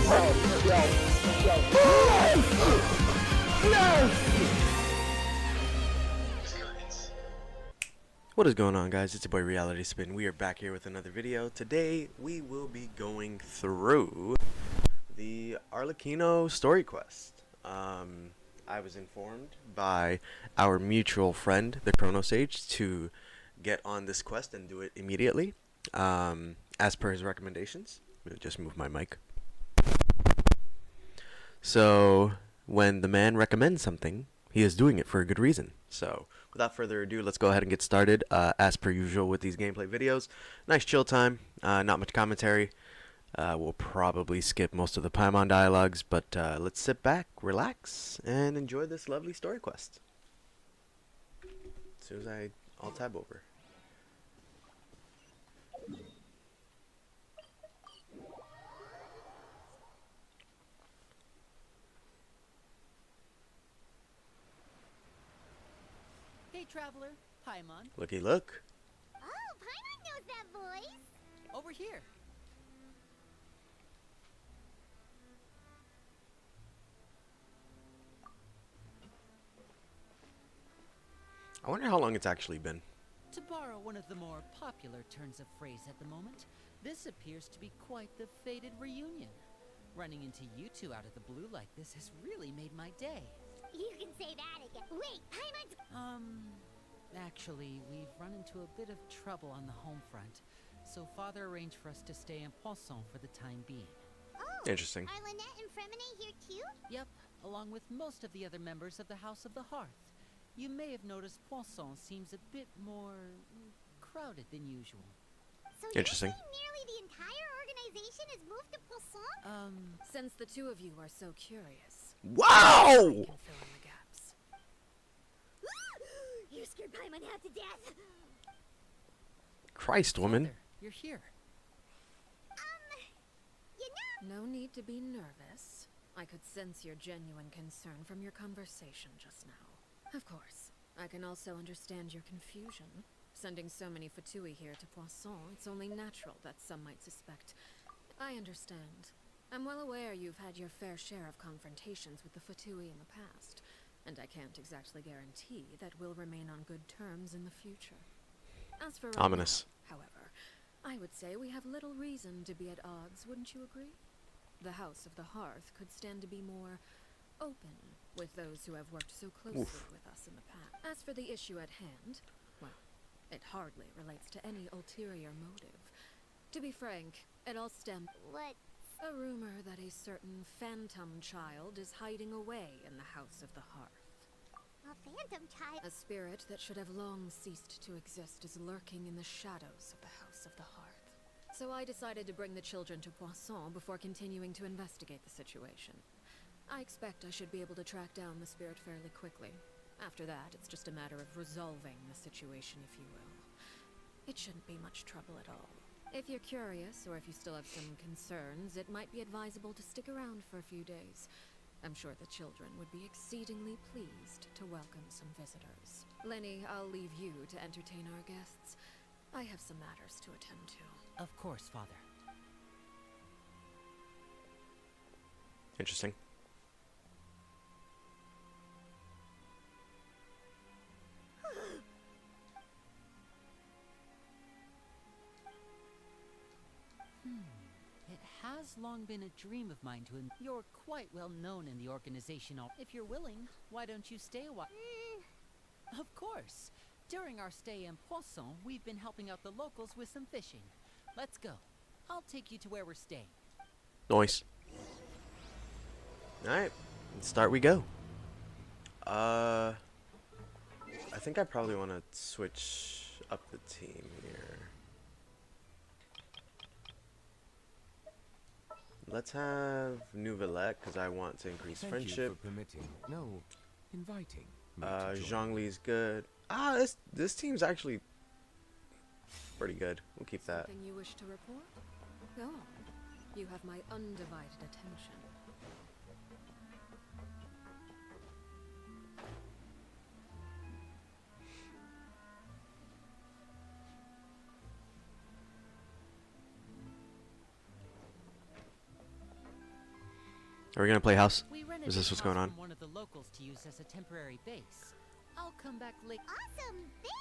What is going on, guys? It's your boy Reality Spin. We are back here with another video. Today we will be going through the Arlecchino story quest. I was informed by our mutual friend, the Chrono Sage, to get on this quest and do it immediately, as per his recommendations. Let me just move my mic. So, when the man recommends something, he is doing it for a good reason. So, without further ado, let's go ahead and get started. As per usual with these gameplay videos, nice chill time, not much commentary. We'll probably skip most of the Paimon dialogues, but let's sit back, relax, and enjoy this lovely story quest. As soon as I'll tab over. Hey, traveler, Paimon. Looky look. Oh, Paimon knows that voice. Over here. I wonder how long it's actually been. To borrow one of the more popular turns of phrase at the moment, this appears to be quite the fated reunion. Running into you two out of the blue like this has really made my day. You can say that again. Wait, Paimon's... Actually, we've run into a bit of trouble on the home front, so Father arranged for us to stay in Poisson for the time being. Oh, Interesting. Are Lynette and Fremine here too? Yep, along with most of the other members of the House of the Hearth. You may have noticed Poisson seems a bit more crowded than usual. So Interesting. You're saying nearly the entire organization has moved to Poisson? Since the two of you are so curious, Wow! I can fill in the gaps. You scared Paimon half to death. Christ, woman. Father, you're here. You know... No need to be nervous. I could sense your genuine concern from your conversation just now. Of course, I can also understand your confusion. Sending so many Fatui here to Poisson, it's only natural that some might suspect. I understand. I'm well aware you've had your fair share of confrontations with the Fatui in the past, and I can't exactly guarantee that we'll remain on good terms in the future. As for right Ominous. now, however, I would say we have little reason to be at odds, wouldn't you agree? The House of the Hearth could stand to be more open with those who have worked so closely with us in the past. As for the issue at hand, well, it hardly relates to any ulterior motive. To be frank, it all stems What? a rumor that a certain phantom child is hiding away in the House of the Hearth. A phantom child? A spirit that should have long ceased to exist is lurking in the shadows of the House of the Hearth. So I decided to bring the children to Poisson before continuing to investigate the situation. I expect I should be able to track down the spirit fairly quickly. After that, it's just a matter of resolving the situation, if you will. It shouldn't be much trouble at all. If you're curious, or if you still have some concerns, it might be advisable to stick around for a few days. I'm sure the children would be exceedingly pleased to welcome some visitors. Lenny, I'll leave you to entertain our guests. I have some matters to attend to. Of course, Father. Interesting. It has long been a dream of mine to You're quite well known in the organization. If you're willing, why don't you stay a while? Of course. During our stay in Poisson, we've been helping out the locals with some fishing. Let's go. I'll take you to where we're staying. Nice. Alright, start we go. I think I probably want to switch up the team here. Let's have Nouvellette, because I want to increase friendship. Thank you for permitting. No, inviting. me to join. Zhongli's good. This team's actually pretty good. We'll keep that. Something you wish to report? Go on. You have my undivided attention. Are we gonna play house? We rented Is this this what's going house on? from one of the locals to use as a temporary base. I'll come back late. Awesome.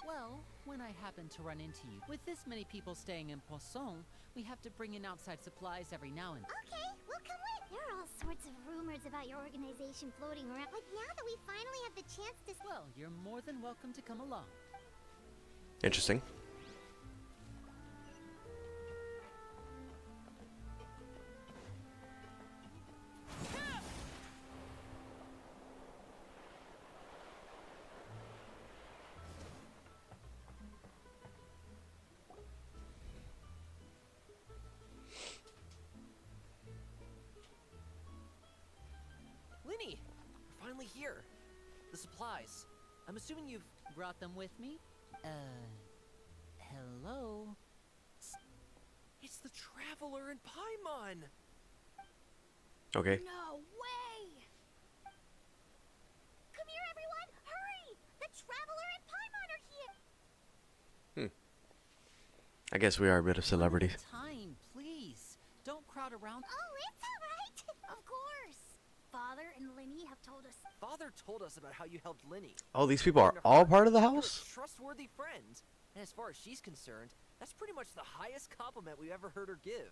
Well, when I happen to run into you. With this many people staying in Poisson, we have to bring in outside supplies every now and then. Okay, we'll come with. There are all sorts of rumors about your organization floating around. But now that we finally have the chance to... Well, you're more than welcome to come along. Interesting. Linny, we're finally here. The supplies. I'm assuming you've... Brought them with me? Hello? It's the Traveler in Paimon! Okay. No way! Come here, everyone! Hurry! The Traveler and Paimon are here! I guess we are a bit of celebrities. Time, please. Don't crowd around. Oh, it's alright! Of course! Father and Linny have told us... Father told us about how you helped Linny. Oh, these people are all part of the You're a house? trustworthy friend. And as far as she's concerned, that's pretty much the highest compliment we've ever heard her give.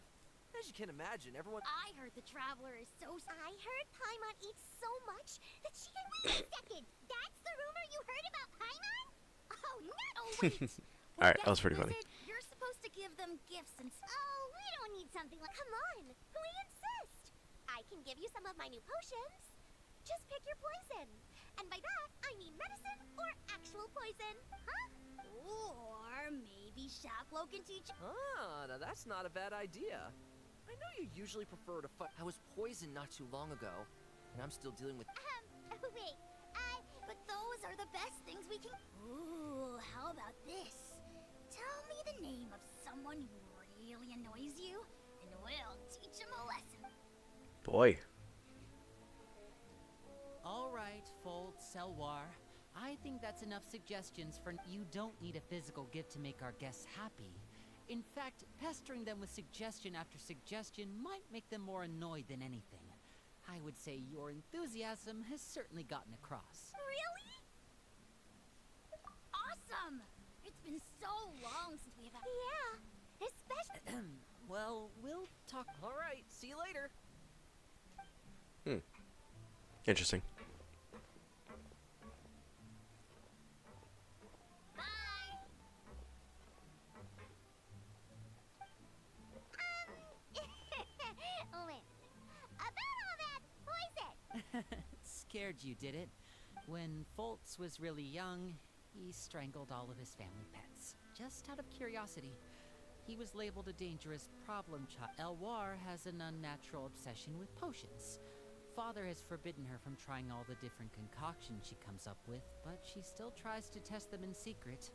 As you can imagine, everyone... I heard the Traveler is so... I heard Paimon eats so much that she can... Wait a second! That's the rumor you heard about Paimon? Oh, no! Oh, wait! Alright, that was pretty funny. You're supposed to give them gifts and... Oh, we don't need something like... Come on! We insist! I can give you some of my new potions. Just pick your poison. And by that, I mean medicine or actual poison. Huh? Or maybe Shaplo can teach... Ah, now that's not a bad idea. I know you usually prefer to fight. I was poisoned not too long ago, and I'm still dealing with... Wait. But those are the best things we can... Ooh, how about this? Tell me the name of someone who really annoys you, and we'll teach him a lesson. Boy. All right, Fold, Selwar. I think that's enough suggestions for... You don't need a physical gift to make our guests happy. In fact, pestering them with suggestion after suggestion might make them more annoyed than anything. I would say your enthusiasm has certainly gotten across. Really? Awesome! It's been so long since we've had... Yeah, especially... Well, we'll talk... All right, see you later. Interesting. Bye! Listen, about all that poison! Scared you, did it? When Foltz was really young, he strangled all of his family pets. Just out of curiosity. He was labeled a dangerous problem child. Elwar has an unnatural obsession with potions. Father has forbidden her from trying all the different concoctions she comes up with, but she still tries to test them in secret.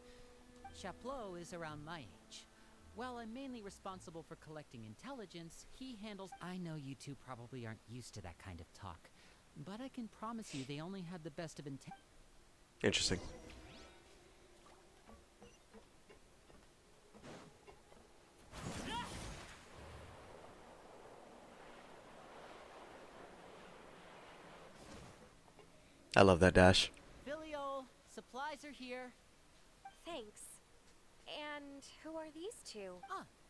Chaplot is around my age. While I'm mainly responsible for collecting intelligence, he handles... I know you two probably aren't used to that kind of talk, but I can promise you they only had the best of intent. Interesting. I love that dash. Filial, supplies are here. Thanks. And who are these two?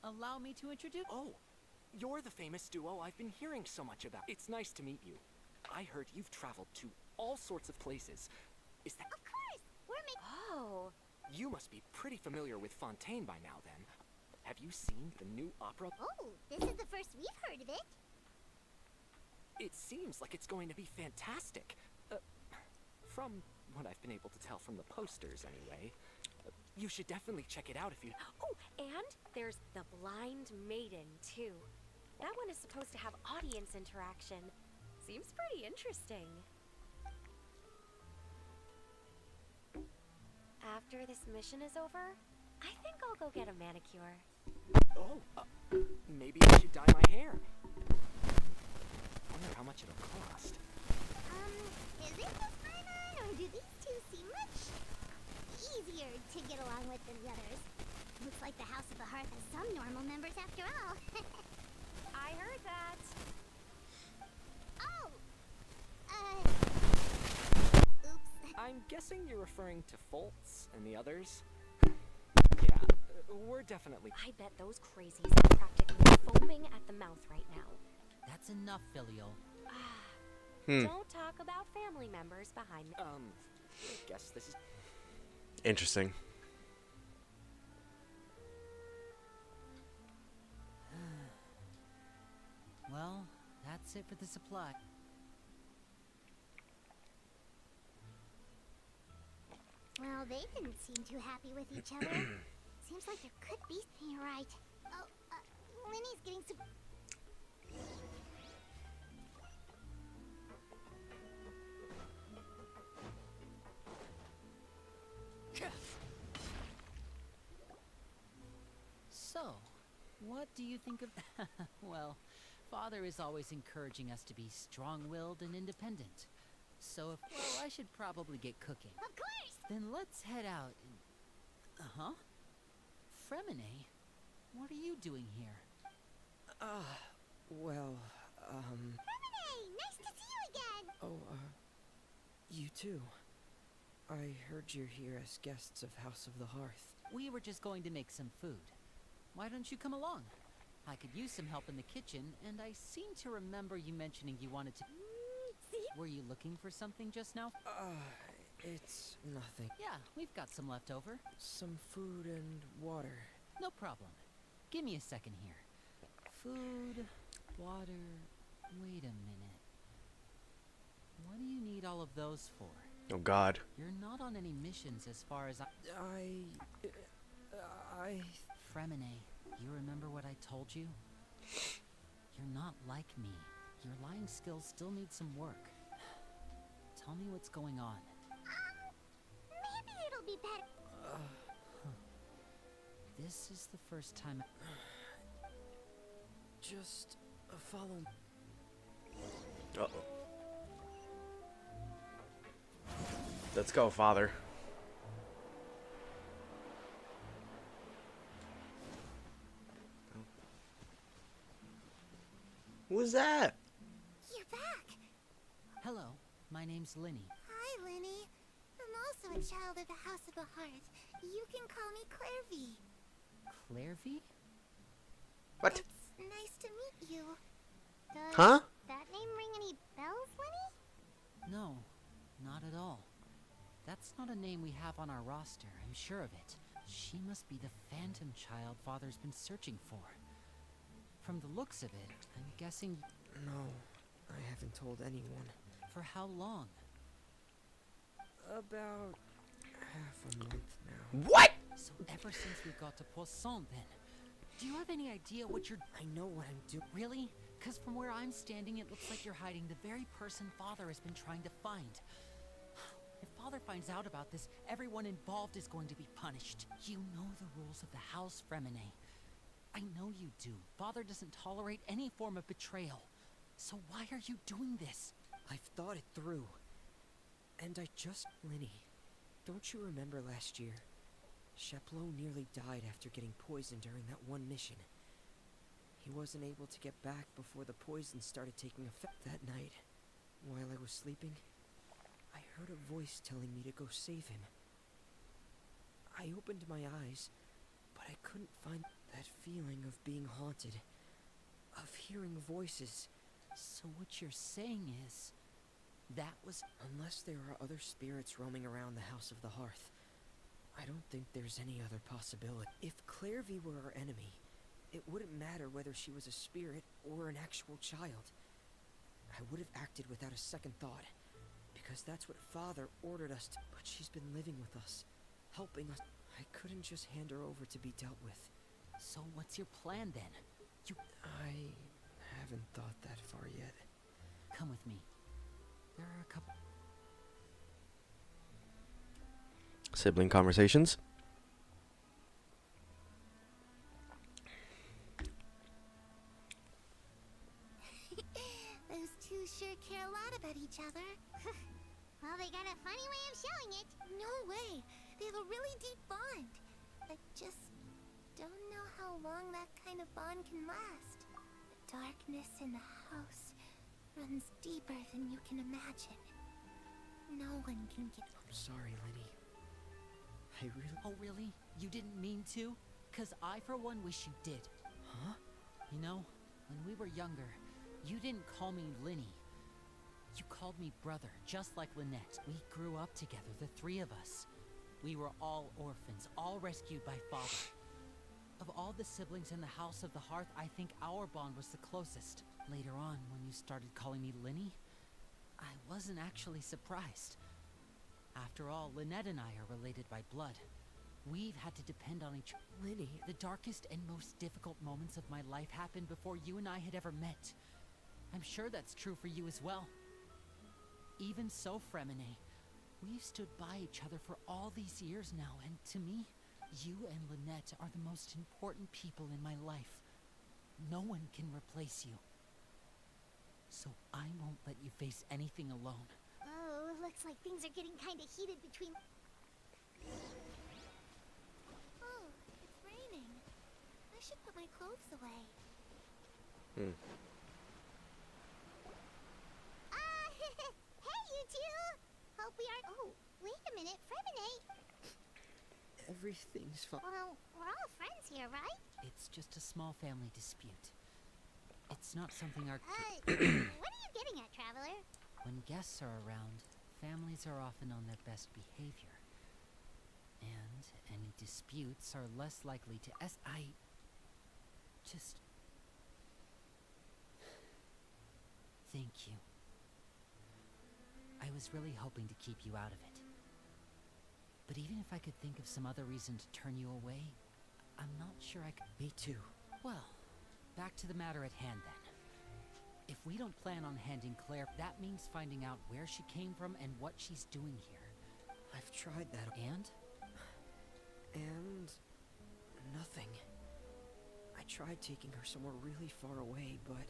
Allow me to introduce... Oh, you're the famous duo I've been hearing so much about. It's nice to meet you. I heard you've traveled to all sorts of places. Is that... Of course! We're making... Oh, You must be pretty familiar with Fontaine by now, then. Have you seen the new opera? Oh, this is the first we've heard of it. It seems like it's going to be fantastic. From what I've been able to tell from the posters, anyway. You should definitely check it out if you... oh, and there's the Blind Maiden, too. That one is supposed to have audience interaction. Seems pretty interesting. After this mission is over, I think I'll go get a manicure. Oh, maybe I should dye my hair. Wonder how much it'll cost. Is it just Paimon, or do these two seem much easier to get along with than the others? Looks like the House of the Hearth has some normal members after all. I heard that. Oh, I'm guessing you're referring to Foltz and the others? Yeah, we're definitely... I bet those crazies are practically foaming at the mouth right now. That's enough, Filial. Don't talk about family members behind me. I guess this is... Interesting. Well, that's it for the supply. Well, they didn't seem too happy with each other. Seems like there could be... You're right. Oh, Linny's getting some... So, what do you think of... Well, Father is always encouraging us to be strong-willed and independent. So, well, I should probably get cooking. Of course! Then let's head out and... Uh-huh. Fremine, what are you doing here? Well, Lemonade! Nice to see you again! Oh, you too. I heard you're here as guests of House of the Hearth. We were just going to make some food. Why don't you come along? I could use some help in the kitchen, and I seem to remember you mentioning you wanted to... See? Were you looking for something just now? It's nothing. Yeah, we've got some left over. Some food and water. No problem. Give me a second here. Food, water... Wait a minute. What do you need all of those for? Oh God. You're not on any missions as far as I... Fremine, you remember what I told you? You're not like me. Your lying skills still need some work. Tell me what's going on. Maybe it'll be better. This is the first time... Just follow... Uh-oh. Let's go, Father. Who was that? You're back. Hello, my name's Linny. Hi, Linny. I'm also a child of the House of the Hearth. You can call me Clairvy. Clairvy? What? It's nice to meet you. Does Huh? that name ring any bells, Linny? No, not at all. That's not a name we have on our roster, I'm sure of it. She must be the phantom child Father's been searching for. From the looks of it, I'm guessing... No, I haven't told anyone. For how long? About half a month now. What? So ever since we got to Poisson, then. Do you have any idea what you're... I know what I'm doing. Really? Because from where I'm standing, it looks like you're hiding the very person Father has been trying to find. If Father finds out about this, everyone involved is going to be punished. You know the rules of the House, Fremine. I know you do. Father doesn't tolerate any form of betrayal. So why are you doing this? I've thought it through. And I just... Linny, don't you remember last year? Chaplot nearly died after getting poisoned during that one mission. He wasn't able to get back before the poison started taking effect that night. While I was sleeping, I heard a voice telling me to go save him. I opened my eyes, but I couldn't find that feeling of being haunted, of hearing voices. So what you're saying is... that was... Unless there are other spirits roaming around the House of the Hearth, I don't think there's any other possibility. If Clairvy were our enemy, it wouldn't matter whether she was a spirit or an actual child. I would have acted without a second thought, because that's what Father ordered us to. But she's been living with us, helping us. I couldn't just hand her over to be dealt with. So what's your plan then? I haven't thought that far yet. Come with me. There are a couple... Sibling conversations. Those two sure care a lot about each other. Well, they got a funny way of showing it. No way. They have a really deep bond. I just don't know how long that kind of bond can last. The darkness in the house runs deeper than you can imagine. No one can get... I'm sorry, Lenny. I really... Oh, really? You didn't mean to? 'Cause I, for one, wish you did. Huh? You know, when we were younger, you didn't call me Linny. You called me brother, just like Lynette. We grew up together, the three of us. We were all orphans, all rescued by father. Of all the siblings in the House of the Hearth, I think our bond was the closest. Later on, when you started calling me Linny, I wasn't actually surprised. After all, Lynette and I are related by blood. We've had to depend on each other. Lenny... The darkest and most difficult moments of my life happened before you and I had ever met. I'm sure that's true for you as well. Even so, Fremine, we've stood by each other for all these years now, and to me, you and Lynette are the most important people in my life. No one can replace you. So I won't let you face anything alone. Oh, looks like things are getting kind of heated between... Oh, it's raining. I should put my clothes away. Hey, you two! Hope we aren't... Oh, wait a minute, Fremine. Everything's fine. Well, we're all friends here, right? It's just a small family dispute. It's not something our... What are you getting at, Traveler? When guests are around, families are often on their best behavior. And any disputes are less likely to I just... Thank you. I was really hoping to keep you out of it. But even if I could think of some other reason to turn you away, I'm not sure I could... Me too. Well, back to the matter at hand then. If we don't plan on handing Claire, that means finding out where she came from and what she's doing here. I've tried that. And? And... nothing. I tried taking her somewhere really far away, but...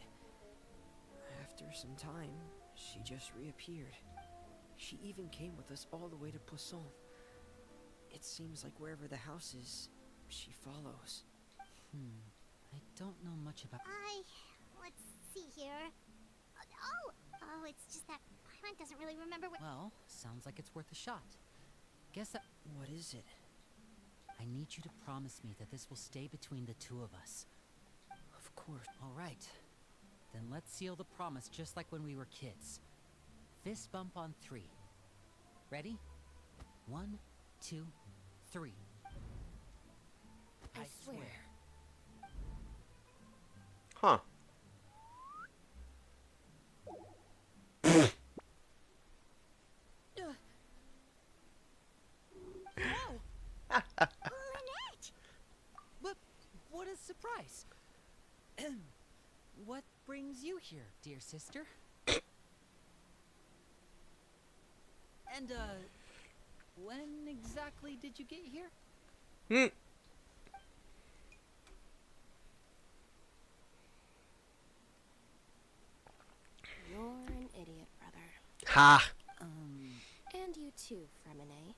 after some time, she just reappeared. She even came with us all the way to Poisson. It seems like wherever the house is, she follows. I don't know much about... Let's see here. Oh, it's just that Paimon doesn't really remember what... Well, sounds like it's worth a shot. Guess that... What is it? I need you to promise me that this will stay between the two of us. Of course. All right. Then let's seal the promise just like when we were kids. Fist bump on 3. Ready? 1, 2, 3. I swear. Huh. Lynette! But what a surprise! What brings you here, dear sister? And, when exactly did you get here? You're an idiot, brother. Ha! And you too, Fremine.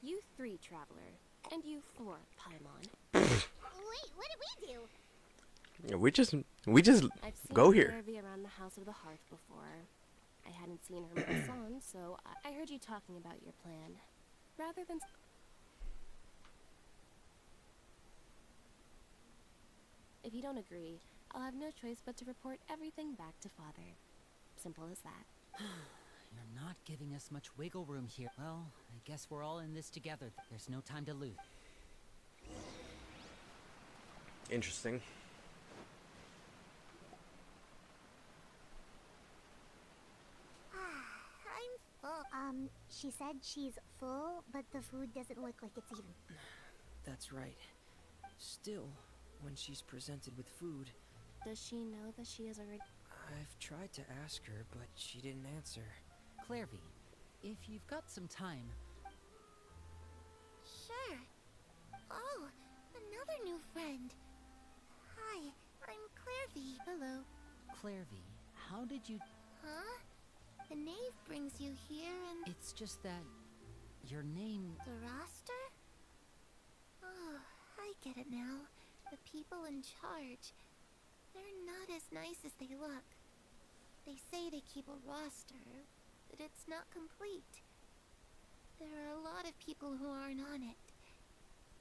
You 3, Traveler. And you 4, Paimon. Wait, what did we do? We just I've seen go here. Clairvy around the House of the Hearth before. I hadn't seen her in Poisson, so I heard you talking about your plan. Rather than... If you don't agree, I'll have no choice but to report everything back to Father. Simple as that. You're not giving us much wiggle room here. Well, I guess we're all in this together. There's no time to lose. Interesting. I'm full. She said she's full, but the food doesn't look like it's eaten. That's right. Still, when she's presented with food, Does she know that she is already... I've tried to ask her, but she didn't answer. Clairvy, if you've got some time... Sure. Oh, another new friend. Hi, I'm Clairvy. Hello. Clairvy, how did you... Huh? The knave brings you here and... It's just that... your name... The roster? Oh, I get it now. The people in charge. They're not as nice as they look. They say they keep a roster, but it's not complete. There are a lot of people who aren't on it,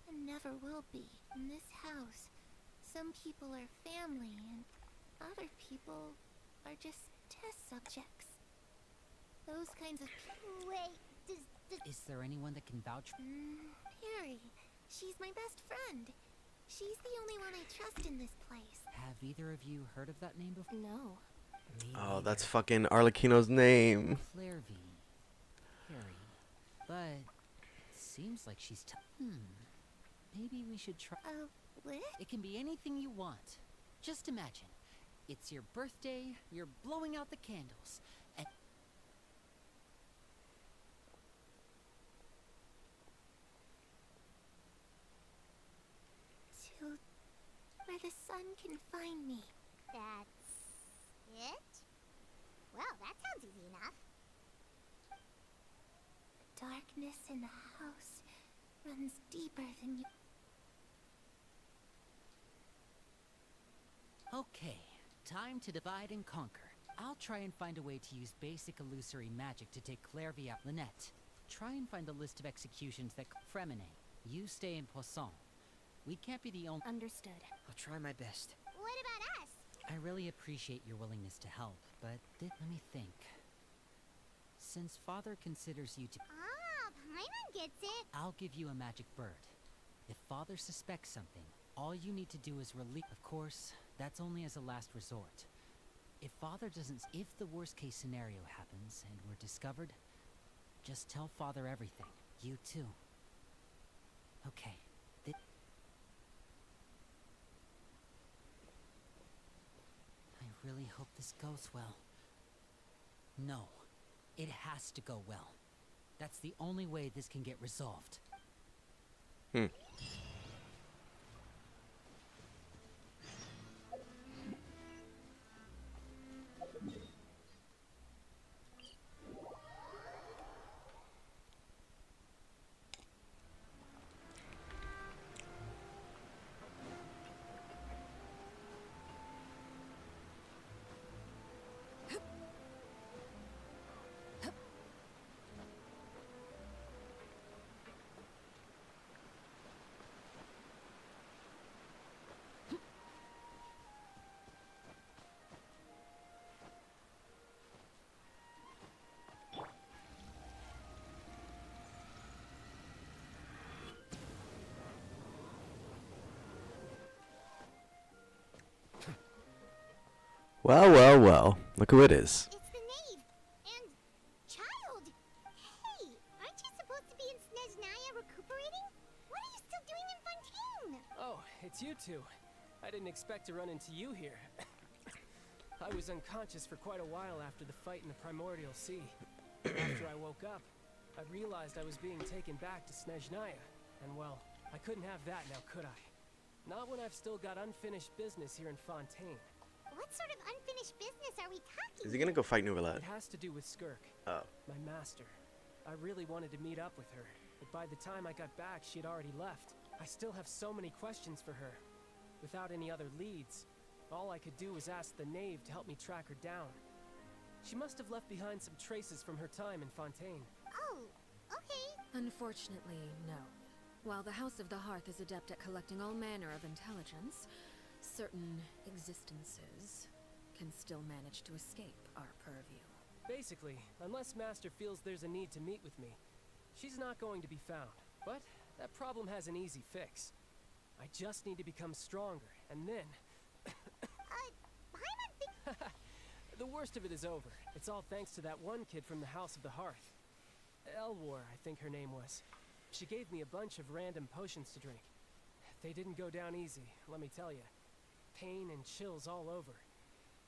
and never will be. In this house, some people are family, and other people are just test subjects. Those kinds of people. Wait, Is there anyone that can vouch? Harry. She's my best friend. She's the only one I trust in this place. Have either of you heard of that name before? No. Oh, that's fucking Arlecchino's name. Clairvy. Harry. But seems like she's maybe we should try. What? It can be anything you want. Just imagine. It's your birthday, you're blowing out the candles, and To where the sun can find me. That's it? Well, that sounds easy enough. Darkness in the house runs deeper than you. okay, time to divide and conquer. I'll try and find a way to use basic illusory magic to take Clairvy out. Lynette, try and find a list of executions that Fremine. You stay in Poisson. We can't be the only. Understood. I'll try my best. What about us? I really appreciate your willingness to help, but let me think. Since Father considers you to, Ah, Paimon gets it. I'll give you a magic bird. If Father suspects something, all you need to do is release. Of course, that's only as a last resort. If Father doesn't, if the worst case scenario happens and we're discovered, just tell Father everything. You too. Okay. I really hope this goes well. No. It has to go well. That's the only way this can get resolved. Well, well, well. Look who it is. It's the knave. And child. Hey, aren't you supposed to be in Snezhnaya recuperating? What are you still doing in Fontaine? Oh, it's you two. I didn't expect to run into you here. I was unconscious for quite a while after the fight in the Primordial Sea. After I woke up, I realized I was being taken back to Snezhnaya. And well, I couldn't have that now, could I? Not when I've still got unfinished business here in Fontaine. What sort of unfinished business are we talking? Is he gonna go fight Nouvellette? It has to do with Skirk, Oh. my master. I really wanted to meet up with her, but by the time I got back, she'd already left. I still have so many questions for her. Without any other leads, all I could do was ask the knave to help me track her down. She must have left behind some traces from her time in Fontaine. Oh, okay. Unfortunately, no. While the House of the Hearth is adept at collecting all manner of intelligence, certain existences can still manage to escape our purview. Basically, unless Master feels there's a need to meet with me, she's not going to be found. But that problem has an easy fix. I just need to become stronger, and then... Paimon the worst of it is over. It's all thanks to that one kid from the House of the Hearth. Elwar, I think her name was. She gave me a bunch of random potions to drink. They didn't go down easy, let me tell you. Pain and chills all over.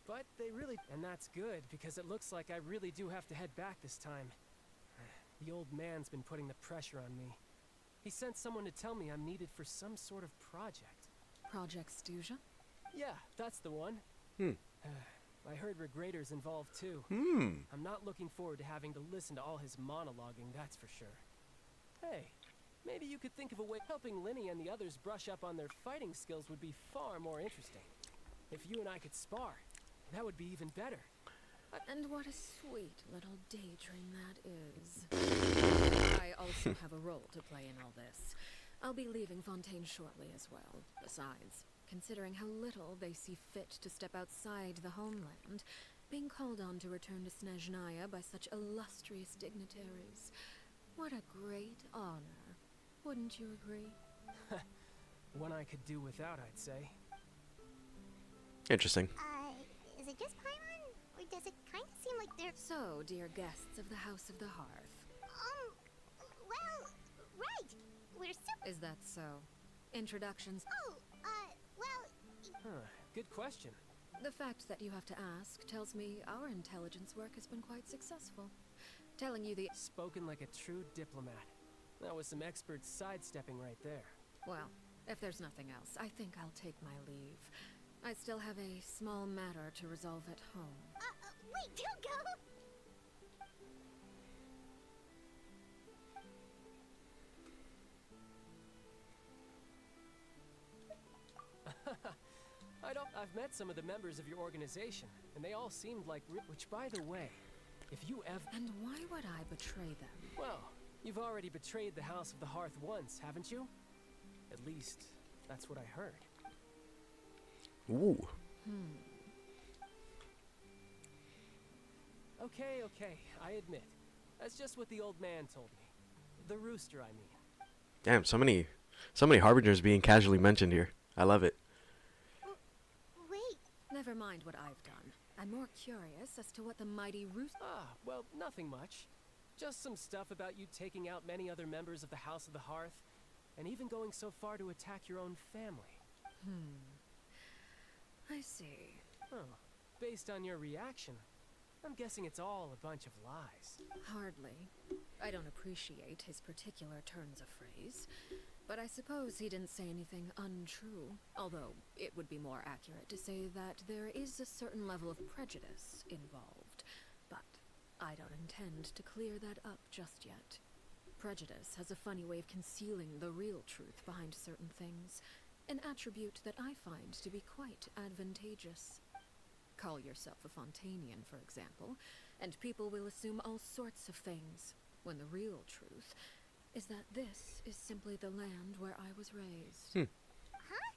But they really... And that's good, because it looks like I really do have to head back this time. The old man's been putting the pressure on me. He sent someone to tell me I'm needed for some sort of project. Project Stuja? Yeah, that's the one. I heard Regrader's involved too. I'm not looking forward to having to listen to all his monologuing, that's for sure. Hey, maybe you could think of a way helping Linny and the others brush up on their fighting skills would be far more interesting. If you and I could spar, that would be even better. And what a sweet little daydream that is. I also have a role to play in all this. I'll be leaving Fontaine shortly as well. Besides, considering how little they see fit to step outside the homeland, being called on to return to Snezhnaya by such illustrious dignitaries. What a great honor. Wouldn't you agree? One I could do without, I'd say. Interesting. Is it just Paimon? Or does it kind of seem like they're... So, dear guests of the House of the Hearth. Well, right. We're super... Is that so? Introductions? Oh, well... Huh, good question. The fact that you have to ask tells me our intelligence work has been quite successful. Telling you the... Spoken like a true diplomat. That was some expert sidestepping right there. Well, if there's nothing else, I think I'll take my leave. I still have a small matter to resolve at home. Wait, don't go! I've met some of the members of your organization, and they all seemed like which, by the way, if you ever... And why would I betray them? Well, you've already betrayed the House of the Hearth once, haven't you? At least, that's what I heard. Ooh. Okay, I admit. That's just what the old man told me. The rooster, I mean. Damn, so many harbingers being casually mentioned here. I love it. Wait. Never mind what I've done. I'm more curious as to what the mighty rooster... Ah, well, nothing much. Just some stuff about you taking out many other members of the House of the Hearth, and even going so far to attack your own family. I see. Oh, based on your reaction, I'm guessing it's all a bunch of lies. Hardly. I don't appreciate his particular turns of phrase, but I suppose he didn't say anything untrue, although it would be more accurate to say that there is a certain level of prejudice involved, but I don't intend to clear that up just yet. Prejudice has a funny way of concealing the real truth behind certain things, an attribute that I find to be quite advantageous. Call yourself a Fontainian, for example, and people will assume all sorts of things, when the real truth is that this is simply the land where I was raised. Huh?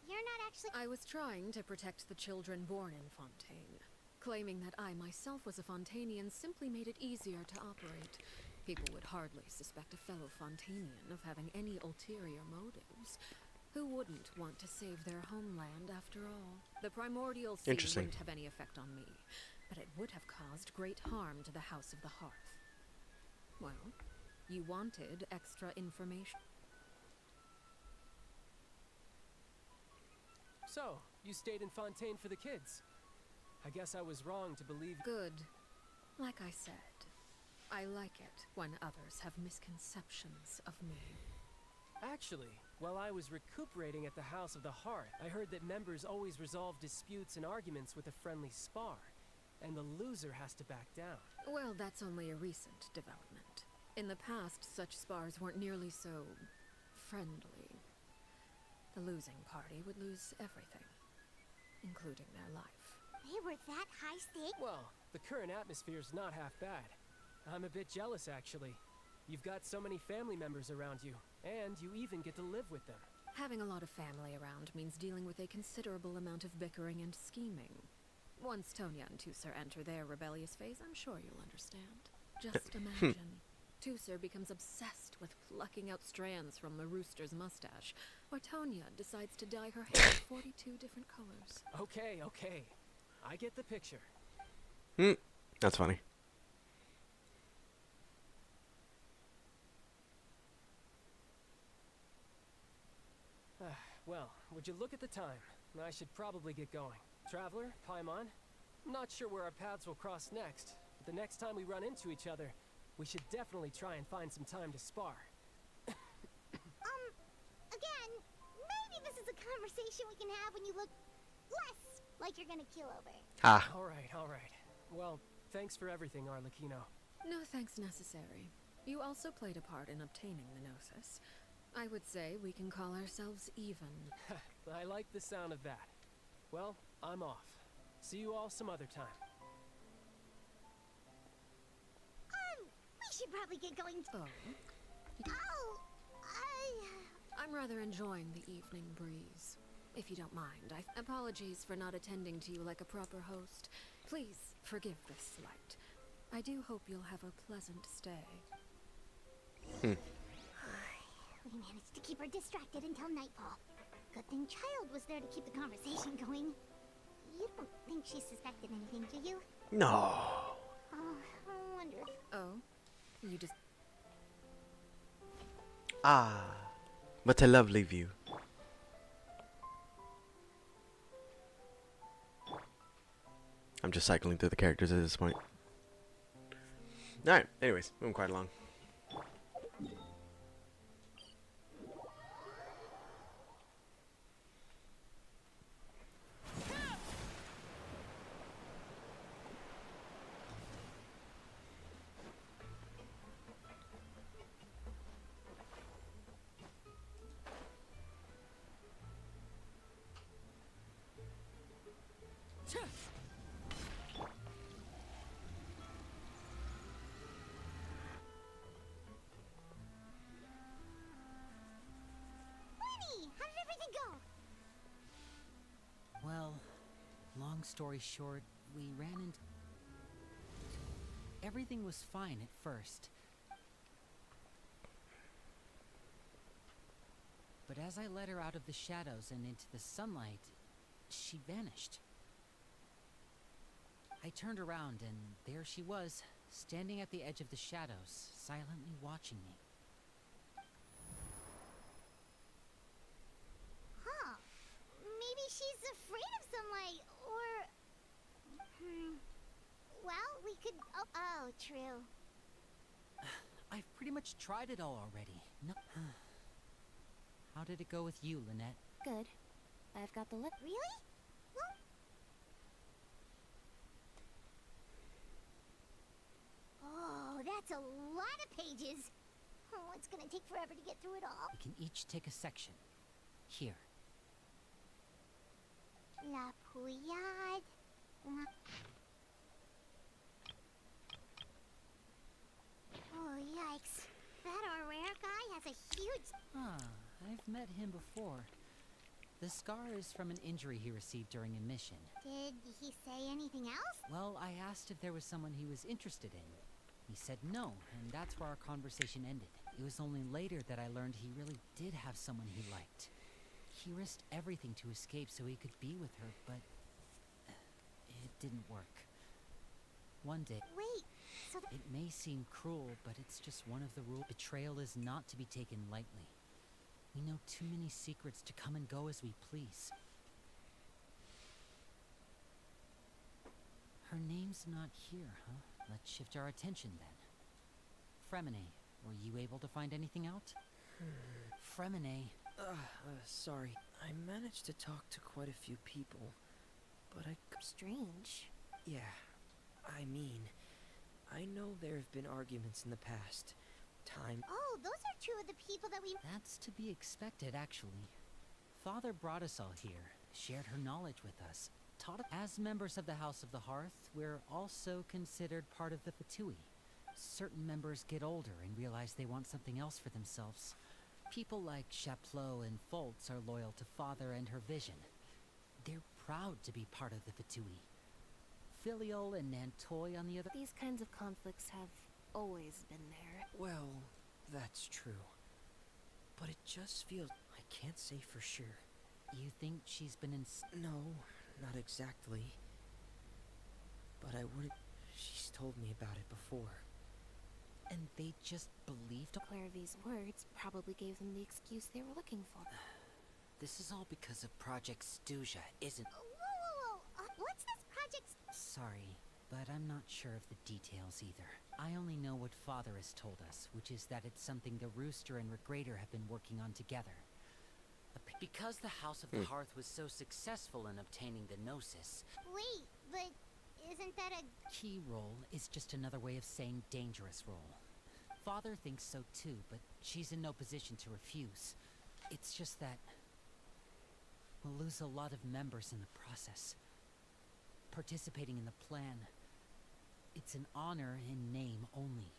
You're not actually... I was trying to protect the children born in Fontaine. Claiming that I myself was a Fontainian simply made it easier to operate. People would hardly suspect a fellow Fontainian of having any ulterior motives. Who wouldn't want to save their homeland after all? The primordial sea wouldn't have any effect on me, but it would have caused great harm to the House of the Hearth. Well, you wanted extra information. So, you stayed in Fontaine for the kids. I guess I was wrong to believe... Good. Like I said, I like it when others have misconceptions of me. Actually, while I was recuperating at the House of the Hearth, I heard that members always resolve disputes and arguments with a friendly spar, and the loser has to back down. Well, that's only a recent development. In the past, such spars weren't nearly so... friendly. The losing party would lose everything, including their life. They were that high stakes? Well, the current atmosphere's not half bad. I'm a bit jealous, actually. You've got so many family members around you, and you even get to live with them. Having a lot of family around means dealing with a considerable amount of bickering and scheming. Once Tonya and Tusser enter their rebellious phase, I'm sure you'll understand. Just imagine. Tusser becomes obsessed with plucking out strands from the rooster's mustache, or Tonya decides to dye her hair 42 different colors. Okay. I get the picture. That's funny. Well, would you look at the time? I should probably get going. Traveler, Paimon, I'm not sure where our paths will cross next, but the next time we run into each other, we should definitely try and find some time to spar. Again, maybe this is a conversation we can have when you look less like you're gonna kill over. Ah. All right. Well, thanks for everything, Arlecchino. No thanks necessary. You also played a part in obtaining the Gnosis. I would say we can call ourselves even. I like the sound of that. Well, I'm off. See you all some other time. should probably get going. Oh, Oh, I'm rather enjoying the evening breeze. If you don't mind, apologies for not attending to you like a proper host. Please forgive this slight. I do hope you'll have a pleasant stay. we managed to keep her distracted until nightfall. Good thing Child was there to keep the conversation going. You don't think she suspected anything, do you? No. Oh, I wonder. Oh, you just... Ah, what a lovely view. I'm just cycling through the characters at this point. Alright, anyways, moving quite along. Lenny, how did everything go? Well, long story short, we ran into... Everything was fine at first. But as I led her out of the shadows and into the sunlight, she vanished. I turned around and there she was, standing at the edge of the shadows, silently watching me. Huh. Maybe she's afraid of sunlight, or... Well, we could... Oh, true. I've pretty much tried it all already. No. How did it go with you, Lynette? Good. I've got the lip. Really? Well... Oh, that's a lot of pages. Oh, it's gonna take forever to get through it all. We can each take a section. Here. La Pouillade. Oh, yikes. That Aurore guy has a huge... Ah, I've met him before. The scar is from an injury he received during a mission. Did he say anything else? Well, I asked if there was someone he was interested in. He said no, and that's where our conversation ended. It was only later that I learned he really did have someone he liked. He risked everything to escape so he could be with her, but it didn't work. One day... Wait, so It may seem cruel, but it's just one of the rules. Betrayal is not to be taken lightly. We know too many secrets to come and go as we please. Her name's not here, huh? Let's shift our attention then. Fremine, were you able to find anything out? Fremine. Sorry. I managed to talk to quite a few people, but strange. Yeah, I mean, I know there have been arguments in the past. Oh, those are two of the people that we... That's to be expected, actually. Father brought us all here, shared her knowledge with us, taught us. As members of the House of the Hearth, we're also considered part of the Fatui. Certain members get older and realize they want something else for themselves. People like Chaplot and Foltz are loyal to Father and her vision. They're proud to be part of the Fatui. Filial and Nantoy, on the other... These kinds of conflicts have always been there. Well, that's true. But it just feels... I can't say for sure. You think she's been in... No, not exactly. But I wouldn't... She's told me about it before. And they just believed... Clairvy's words probably gave them the excuse they were looking for. This is all because of Project Stuja, isn't... Whoa. What's this project... Sorry, but I'm not sure of the details either. I only know what Father has told us, which is that it's something the Rooster and Regrator have been working on together. Because the House of the Hearth was so successful in obtaining the Gnosis... Wait, but isn't that a... Key role is just another way of saying dangerous role. Father thinks so too, but she's in no position to refuse. It's just that... we'll lose a lot of members in the process. Participating in the plan... it's an honor in name only.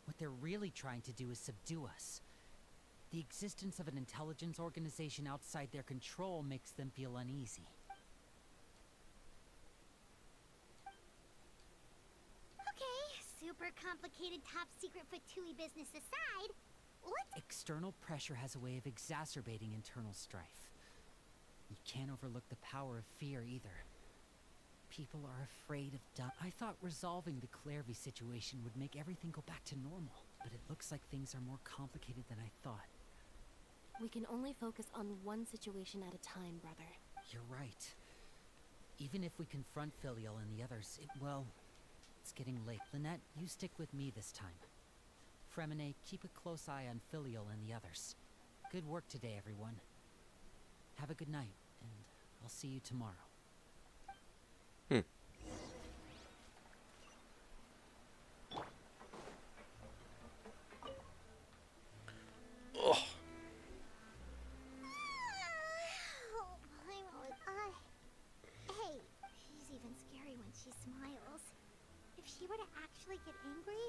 What they're really trying to do is subdue us. The existence of an intelligence organization outside their control makes them feel uneasy. Okay, super complicated top secret Fatui business aside, what? External pressure has a way of exacerbating internal strife. You can't overlook the power of fear either. People are afraid of I thought resolving the Clairvy situation would make everything go back to normal, but it looks like things are more complicated than I thought. We can only focus on one situation at a time, brother. You're right. Even if we confront Filial and the others, it's getting late. Lynette, you stick with me this time. Fremine, keep a close eye on Filial and the others. Good work today, everyone. Have a good night, and I'll see you tomorrow. Hey, she's even scary when she smiles. If she were to actually get angry...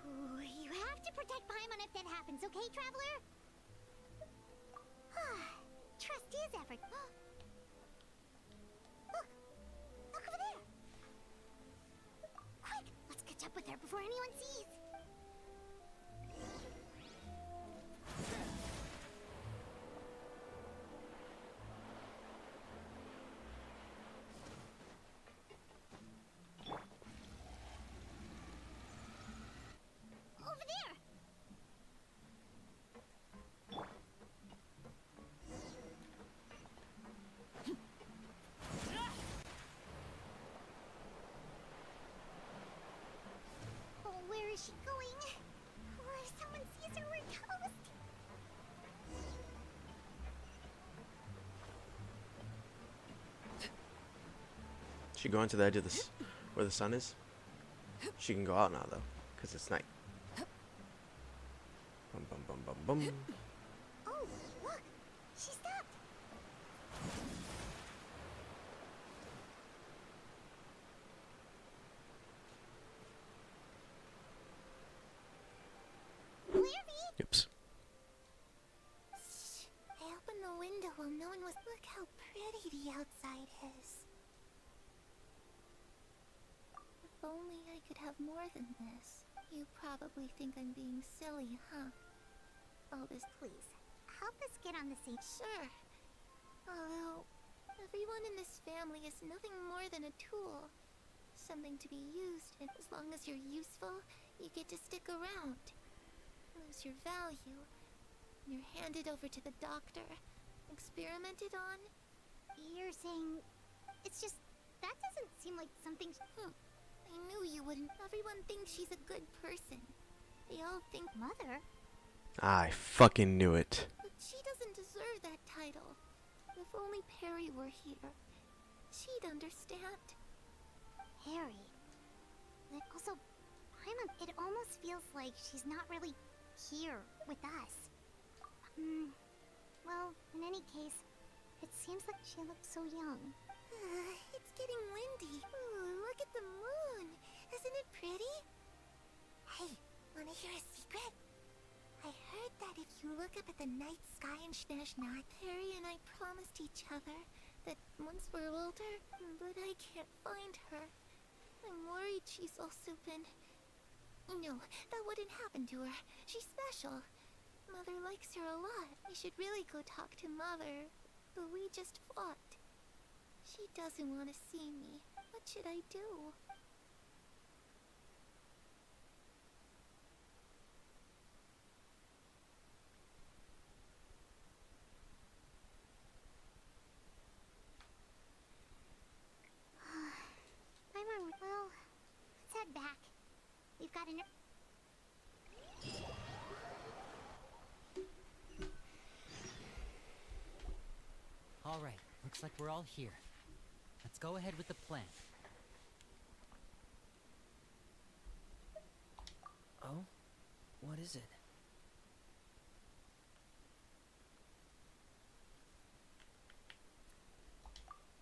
Ooh, you have to protect Paimon if that happens, okay, Traveler? Trust is effort. Look! Look over there! Quick! Let's catch up with her before anyone sees! Over there! Oh, where is she going? Or if someone sees her, we're toast! She going to the edge of this where the sun is? She can go out now though, because it's night. Bum bum bum bum bum. Oh, look! She stopped! Clairvy! Oops. Shh. I opened the window while no one was... Look how pretty the outside is. If only I could have more than this. You probably think I'm being silly, huh? All this... Please, help us get on the same... Sure. Although, everyone in this family is nothing more than a tool. Something to be used, and as long as you're useful, you get to stick around. Lose your value. You're handed over to the doctor. Experimented on. You're saying... It's just... That doesn't seem like something... I knew you wouldn't. Everyone thinks she's a good person. They all think... Mother? I fucking knew it. But she doesn't deserve that title. If only Perry were here, she'd understand. Perry? But also, Paimon, it almost feels like she's not really here with us. Well, in any case, it seems like she looks so young. It's getting windy. Ooh, look at the moon. Isn't it pretty? Hey, wanna hear a secret? I heard that if you look up at the night sky in Snezhnat, Perry and I promised each other that once we're older, but I can't find her. I'm worried she's also been... No, that wouldn't happen to her. She's special. Mother likes her a lot. I should really go talk to Mother, but we just fought. She doesn't want to see me. What should I do? Well, let's head back. We've got an... All right, looks like we're all here. Let's go ahead with the plan. Oh? What is it?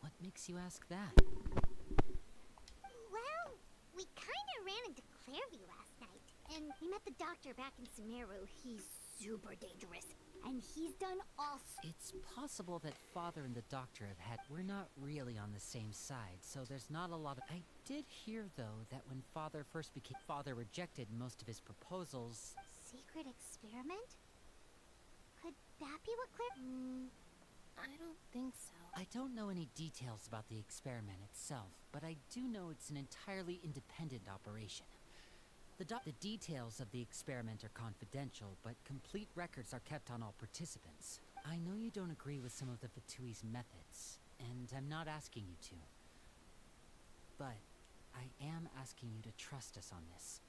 What makes you ask that? Well, we kinda ran into Clairvy last night. And we met the doctor back in Sumeru. He's super dangerous. And he's done all... It's possible that Father and the Doctor have had... We're not really on the same side, so there's not a lot of... I did hear, though, that when Father first became... Father rejected most of his proposals. Secret experiment? Could that be what Claire... I don't think so. I don't know any details about the experiment itself, but I do know it's an entirely independent operation. The details of the experiment are confidential, but complete records are kept on all participants. I know you don't agree with some of the Fatui's methods, and I'm not asking you to. But I am asking you to trust us on this.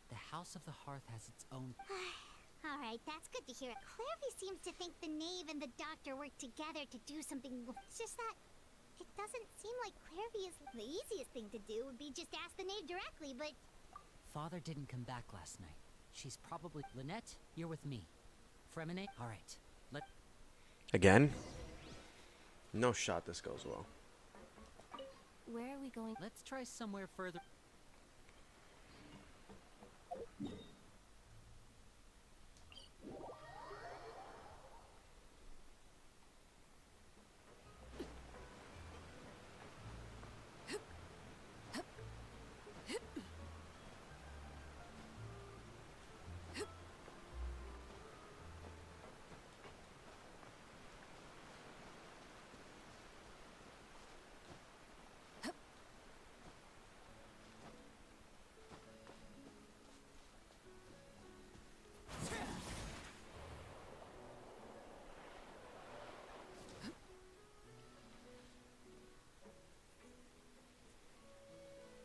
The House of the Hearth has its own... Alright, that's good to hear. Clairvy seems to think the Knave and the Doctor work together to do something... It's just that... It doesn't seem like Clairvy is... The easiest thing to do would be just ask the Knave directly, but... Father didn't come back last night. She's probably... Lynette, you're with me. Fremine? Alright. Again? No shot this goes well. Where are we going? Let's try somewhere further.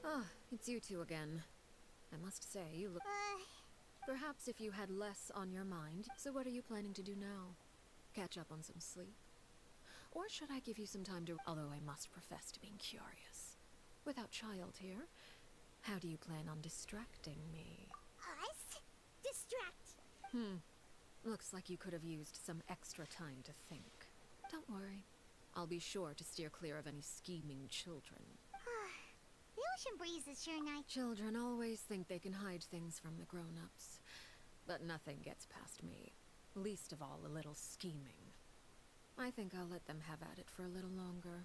Ah, it's you two again. I must say, you look... Perhaps if you had less on your mind. So what are you planning to do now? Catch up on some sleep? Or should I give you some time to... Although I must profess to being curious. Without child here, how do you plan on distracting me? Us? Distract? Looks like you could have used some extra time to think. Don't worry. I'll be sure to steer clear of any scheming children. The ocean breeze is sure nice. Children always think they can hide things from the grown-ups. But nothing gets past me. Least of all a little scheming. I think I'll let them have at it for a little longer.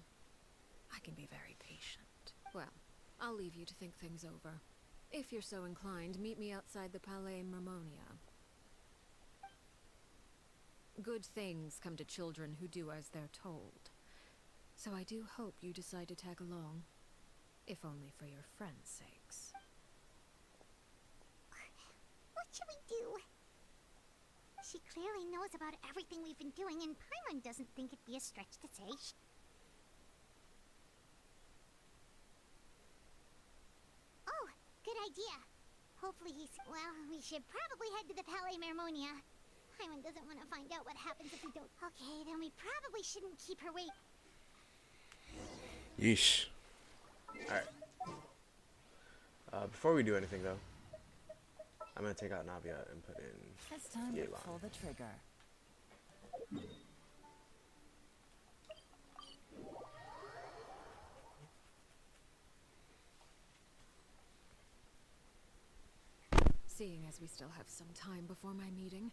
I can be very patient. Well, I'll leave you to think things over. If you're so inclined, meet me outside the Palais Mermonia. Good things come to children who do as they're told. So I do hope you decide to tag along. If only for your friends' sakes. What should we do? She clearly knows about everything we've been doing, and Paimon doesn't think it'd be a stretch to say. Oh, good idea. Hopefully he's... Well, we should probably head to the Palais Mermonia. Paimon doesn't want to find out what happens if we don't. Okay, then we probably shouldn't keep her wait. Yeesh. Alright. Before we do anything, though, I'm going to take out Navia and put in It's time to Yelan. pull the trigger. Seeing as we still have some time before my meeting,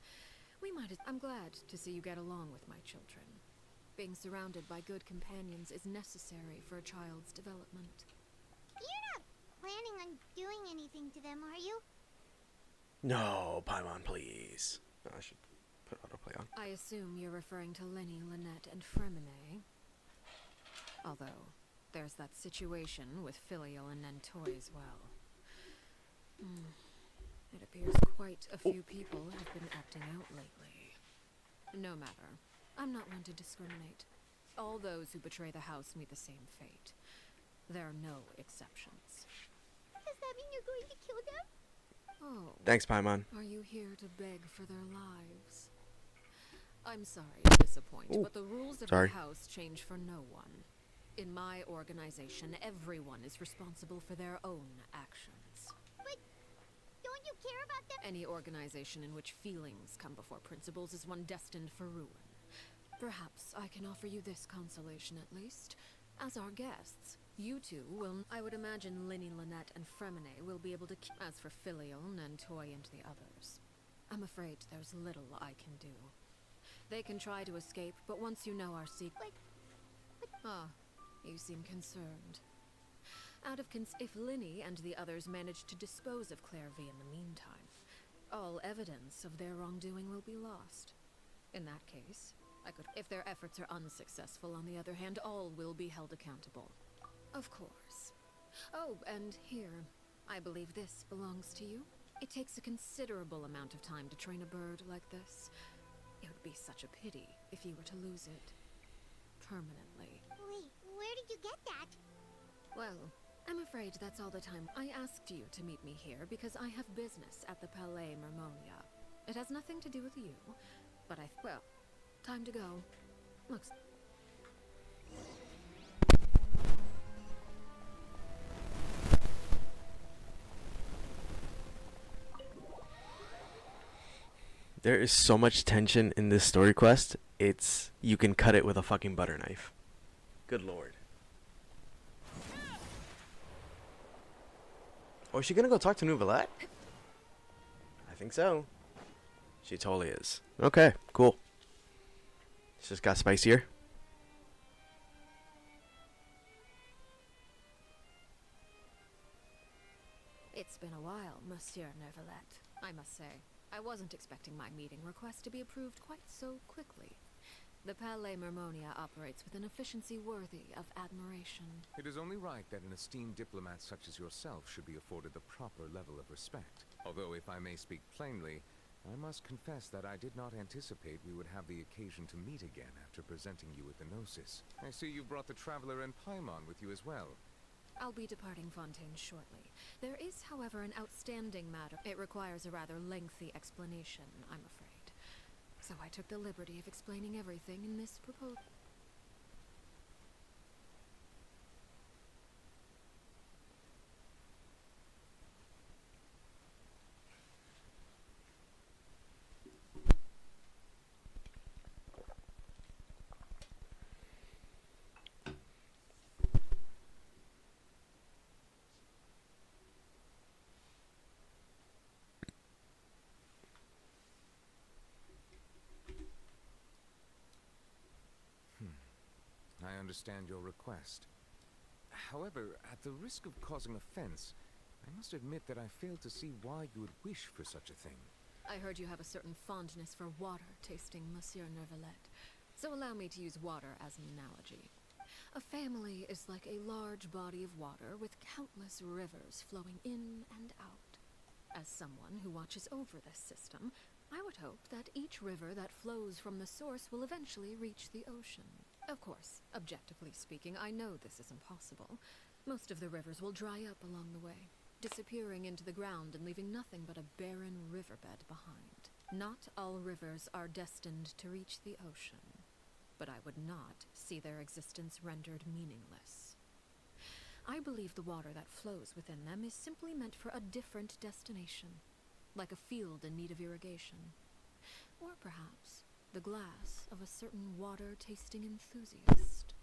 we might I'm glad to see you get along with my children. Being surrounded by good companions is necessary for a child's development. You're not planning on doing anything to them, are you? No, Paimon, please. No, I should put autoplay on. I assume you're referring to Lenny, Lynette, and Fremine. Although, there's that situation with Filial and Nentoy as well. It appears quite a few people have been acting out lately. No matter. I'm not one to discriminate. All those who betray the house meet the same fate. There are no exceptions. Does that mean you're going to kill them? Oh. Thanks, Paimon. Are you here to beg for their lives? I'm sorry to disappoint, but the rules of the house change for no one. In my organization, everyone is responsible for their own actions. But don't you care about them? Any organization in which feelings come before principles is one destined for ruin. Perhaps I can offer you this consolation at least. As our guests, You two will... I would imagine Linny, Lynette, and Fremine will be able to... As for Filial, Nantoy, and the others, I'm afraid there's little I can do. They can try to escape, but once you know our secret... Ah, you seem concerned. If Linny and the others manage to dispose of Clairvy in the meantime, all evidence of their wrongdoing will be lost. In that case, if their efforts are unsuccessful, on the other hand, all will be held accountable. Of course. Oh, and here, I believe this belongs to you. It takes a considerable amount of time to train a bird like this. It would be such a pity if you were to lose it. Permanently. Wait, where did you get that? Well, I'm afraid that's all the time. I asked you to meet me here because I have business at the Palais Mermonia. It has nothing to do with you, but well, time to go. Looks... There is so much tension in this story quest. You can cut it with a fucking butter knife. Good lord. Oh, is she gonna go talk to Nouvellette? I think so. She totally is. Okay, cool. It's just got spicier. It's been a while, Monsieur Neuvillette, I must say. I wasn't expecting my meeting request to be approved quite so quickly. The Palais Mermonia operates with an efficiency worthy of admiration. It is only right that an esteemed diplomat such as yourself should be afforded the proper level of respect. Although, if I may speak plainly, I must confess that I did not anticipate we would have the occasion to meet again after presenting you with the Gnosis. I see you brought the Traveler and Paimon with you as well. I'll be departing Fontaine shortly. There is, however, an outstanding matter. It requires a rather lengthy explanation, I'm afraid. So I took the liberty of explaining everything in this proposal. I understand your request. However, at the risk of causing offense, I must admit that I fail to see why you would wish for such a thing. I heard you have a certain fondness for water tasting, Monsieur Neuvillette. So allow me to use water as an analogy. A family is like a large body of water with countless rivers flowing in and out. As someone who watches over this system, I would hope that each river that flows from the source will eventually reach the ocean. Of course, objectively speaking, I know this is impossible. Most of the rivers will dry up along the way, disappearing into the ground and leaving nothing but a barren riverbed behind. Not all rivers are destined to reach the ocean, but I would not see their existence rendered meaningless. I believe the water that flows within them is simply meant for a different destination, like a field in need of irrigation. Or perhaps the glass of a certain water-tasting enthusiast.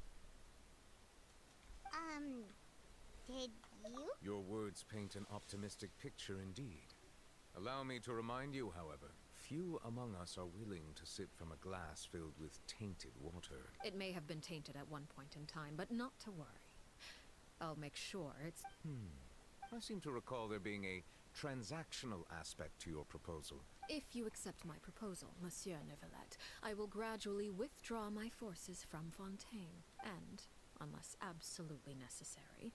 Did you? Your words paint an optimistic picture indeed. Allow me to remind you, however, few among us are willing to sip from a glass filled with tainted water. It may have been tainted at one point in time, but not to worry. I'll make sure it's... I seem to recall there being a transactional aspect to your proposal. If you accept my proposal, Monsieur Neuvillette, I will gradually withdraw my forces from Fontaine, and, unless absolutely necessary,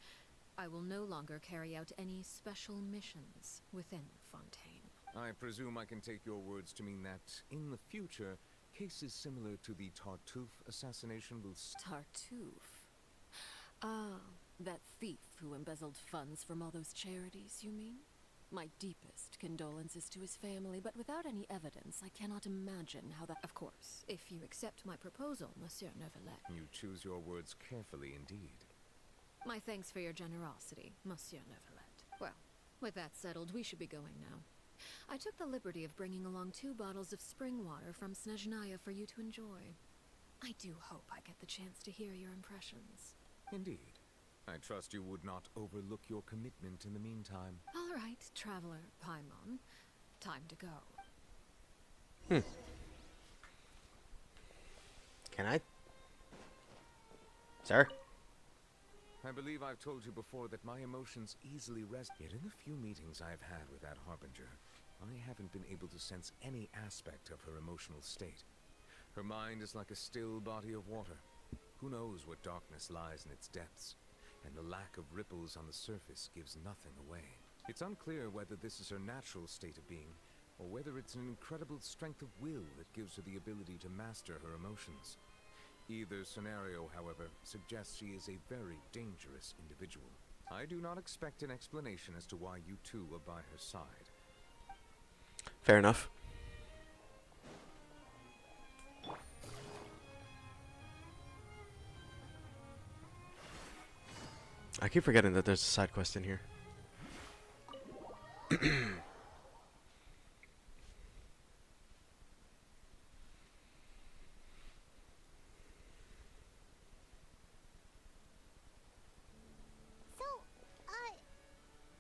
I will no longer carry out any special missions within Fontaine. I presume I can take your words to mean that, in the future, cases similar to the Tartuffe assassination will... Tartuffe? Ah, that thief who embezzled funds from all those charities, you mean? My deepest condolences to his family, but without any evidence, I cannot imagine how that... Of course, if you accept my proposal, Monsieur Neuvillette. You choose your words carefully indeed. My thanks for your generosity, Monsieur Neuvillette. Well, with that settled, we should be going now. I took the liberty of bringing along 2 bottles of spring water from Snezhnaya for you to enjoy. I do hope I get the chance to hear your impressions. Indeed. I trust you would not overlook your commitment in the meantime. All right, Traveler Paimon. Time to go. Can I? Sir? I believe I've told you before that my emotions easily rest. Yet in the few meetings I've had with that Harbinger, I haven't been able to sense any aspect of her emotional state. Her mind is like a still body of water. Who knows what darkness lies in its depths, and the lack of ripples on the surface gives nothing away. It's unclear whether this is her natural state of being, or whether it's an incredible strength of will that gives her the ability to master her emotions. Either scenario, however, suggests she is a very dangerous individual. I do not expect an explanation as to why you two are by her side. Fair enough. I keep forgetting that there's a side quest in here. So,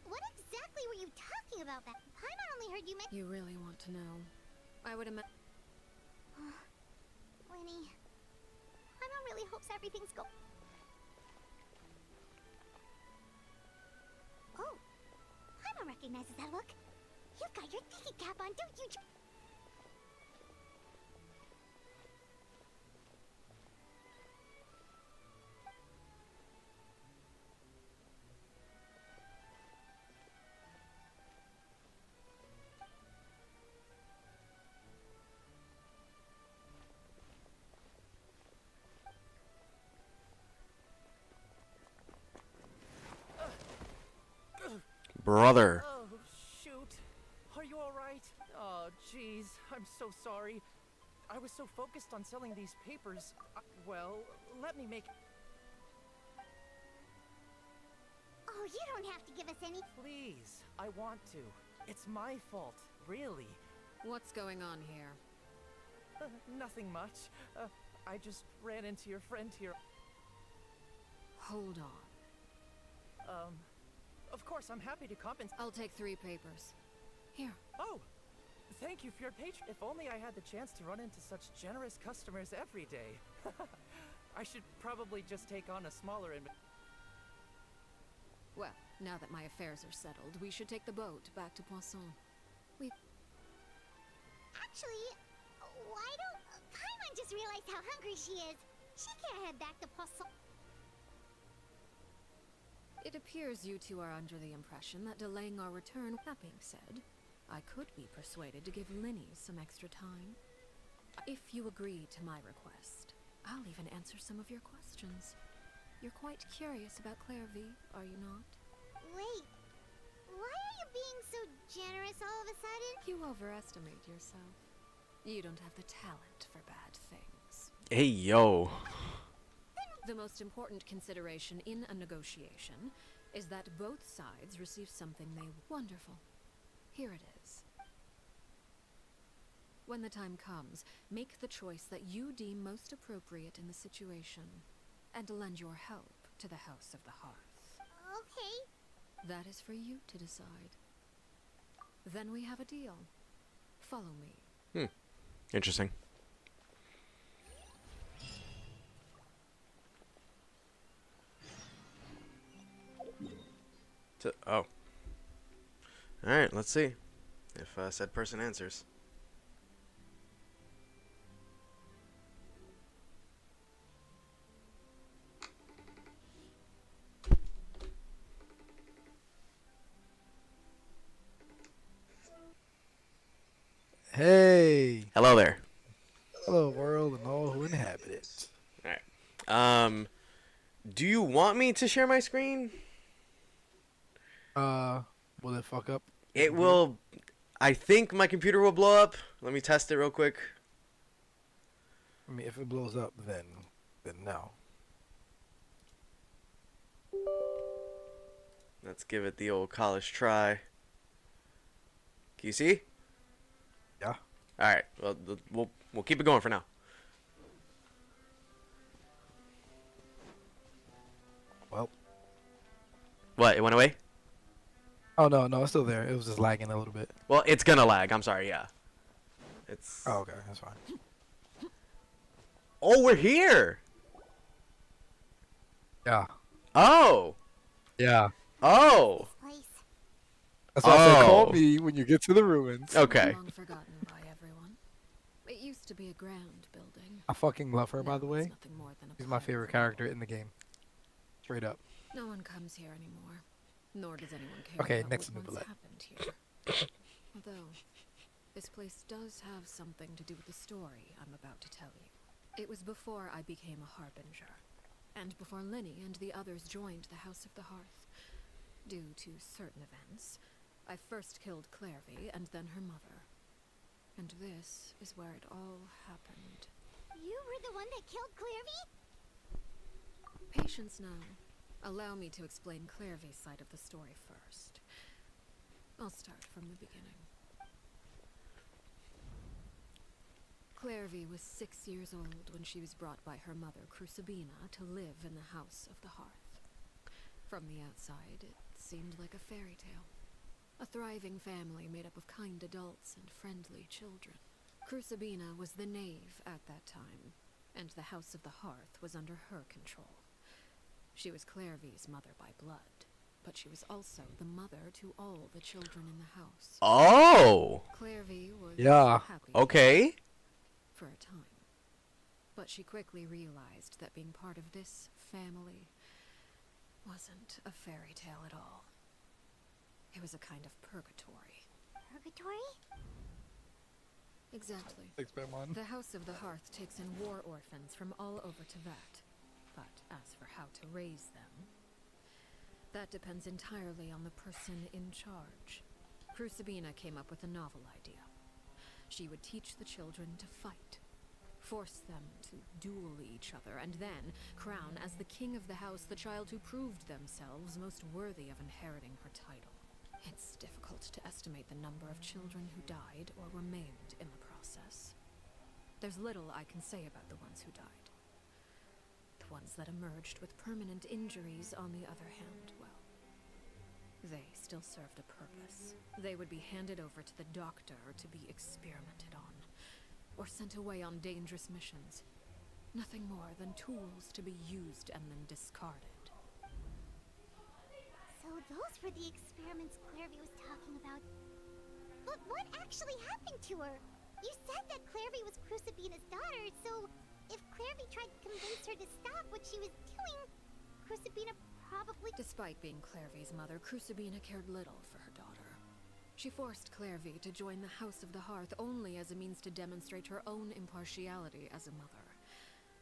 what exactly were you talking about that? Paimon only heard you mention. You really want to know? I would imagine. Winnie, Paimon really hopes everything's go. Oh, Paimon recognizes that look. You've got your thinking cap on, don't you? Brother. Oh, shoot. Are you alright? Oh, jeez. I'm so sorry. I was so focused on selling these papers. Well, let me make... Oh, you don't have to give us any. Please, I want to. It's my fault, really. What's going on here? Nothing much. I just ran into your friend here. Hold on. Of course, I'm happy to compensate. I'll take 3 papers. Here. Oh, thank you for your patron. If only I had the chance to run into such generous customers every day. I should probably just take on a smaller Well, now that my affairs are settled, we should take the boat back to Poisson. Actually, why don't Paimon just realized how hungry she is? She can't head back to Poisson. It appears you two are under the impression that delaying our return. That being said, I could be persuaded to give Linny some extra time. If you agree to my request, I'll even answer some of your questions. You're quite curious about Clairvy, are you not? Wait, why are you being so generous all of a sudden? You overestimate yourself. You don't have the talent for bad things. Hey, yo. The most important consideration in a negotiation is that both sides receive something they... Wonderful. Here it is. When the time comes, make the choice that you deem most appropriate in the situation, and lend your help to the House of the Hearth. Okay. That is for you to decide. Then we have a deal. Follow me. Interesting. Oh. Alright, let's see if said person answers. Hey! Hello there. Hello, world and all who inhabit it. Alright. Do you want me to share my screen? Will it fuck up? It will. I think my computer will blow up. Let me test it real quick. I mean, if it blows up, then no. Let's give it the old college try. Can you see? Yeah. All right. Well, we'll keep it going for now. Well, What? It went away? Oh no, no, it's still there. It was just lagging a little bit. Well, it's gonna lag. I'm sorry. Yeah. It's. Oh, okay, that's fine. Oh, we're here. Yeah, Oh. yeah. Oh. Place. That's why I said call Oh. me when you get to the ruins. Okay. Long forgotten by everyone. It used to be a grand building. I fucking love her, by Now the it's way. nothing more than a She's my pile of favorite character in the game. Straight up. No one comes here anymore, nor does anyone care Okay, about next what to me, once Bullet. happened here. Although, this place does have something to do with the story I'm about to tell you. It was before I became a harbinger, and before Linny and the others joined the House of the Hearth. Due to certain events, I first killed Clairvy and then her mother. And this is where it all happened. You were the one that killed Clairvy? Patience now. Allow me to explain Clairvy's side of the story first. I'll start from the beginning. Clairvy was 6 years old when she was brought by her mother, Crucibina, to live in the House of the Hearth. From the outside, it seemed like a fairy tale. A thriving family made up of kind adults and friendly children. Crucibina was the knave at that time, and the House of the Hearth was under her control. She was Clairvy's mother by blood, but she was also the mother to all the children in the house. Oh. Clairvy was Yeah. happy Okay. for a time, but she quickly realized that being part of this family wasn't a fairy tale at all. It was a kind of purgatory. Purgatory? Exactly. 6x1. The House of the Hearth takes in war orphans from all over Teyvat. But as for how to raise them, that depends entirely on the person in charge. Crucibina came up with a novel idea. She would teach the children to fight, force them to duel each other, and then crown as the king of the house the child who proved themselves most worthy of inheriting her title. It's difficult to estimate the number of children who died or were maimed in the process. There's little I can say about the ones who died. The ones that emerged with permanent injuries, on the other hand, well, they still served a purpose. They would be handed over to the doctor to be experimented on, or sent away on dangerous missions. Nothing more than tools to be used and then discarded. So those were the experiments Clairvy was talking about. But what actually happened to her? You said that Clairvy was Crucibina's daughter, so if Clairvy tried to convince her to stop what she was doing, Crucibina probably... Despite being Clairvy's mother, Crucibina cared little for her daughter. She forced Clairvy to join the House of the Hearth only as a means to demonstrate her own impartiality as a mother.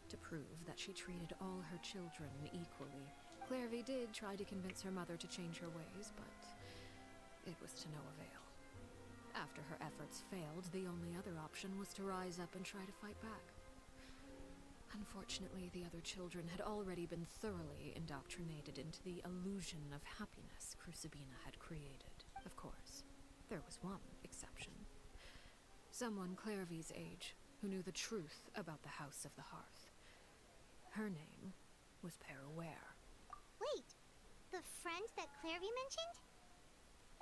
To prove that she treated all her children equally. Clairvy did try to convince her mother to change her ways, but it was to no avail. After her efforts failed, the only other option was to rise up and try to fight back. Unfortunately, the other children had already been thoroughly indoctrinated into the illusion of happiness Crucibina had created. Of course, there was one exception. Someone Clairvy's age, who knew the truth about the House of the Hearth. Her name was Peruware. Wait, the friend that Clairvy mentioned?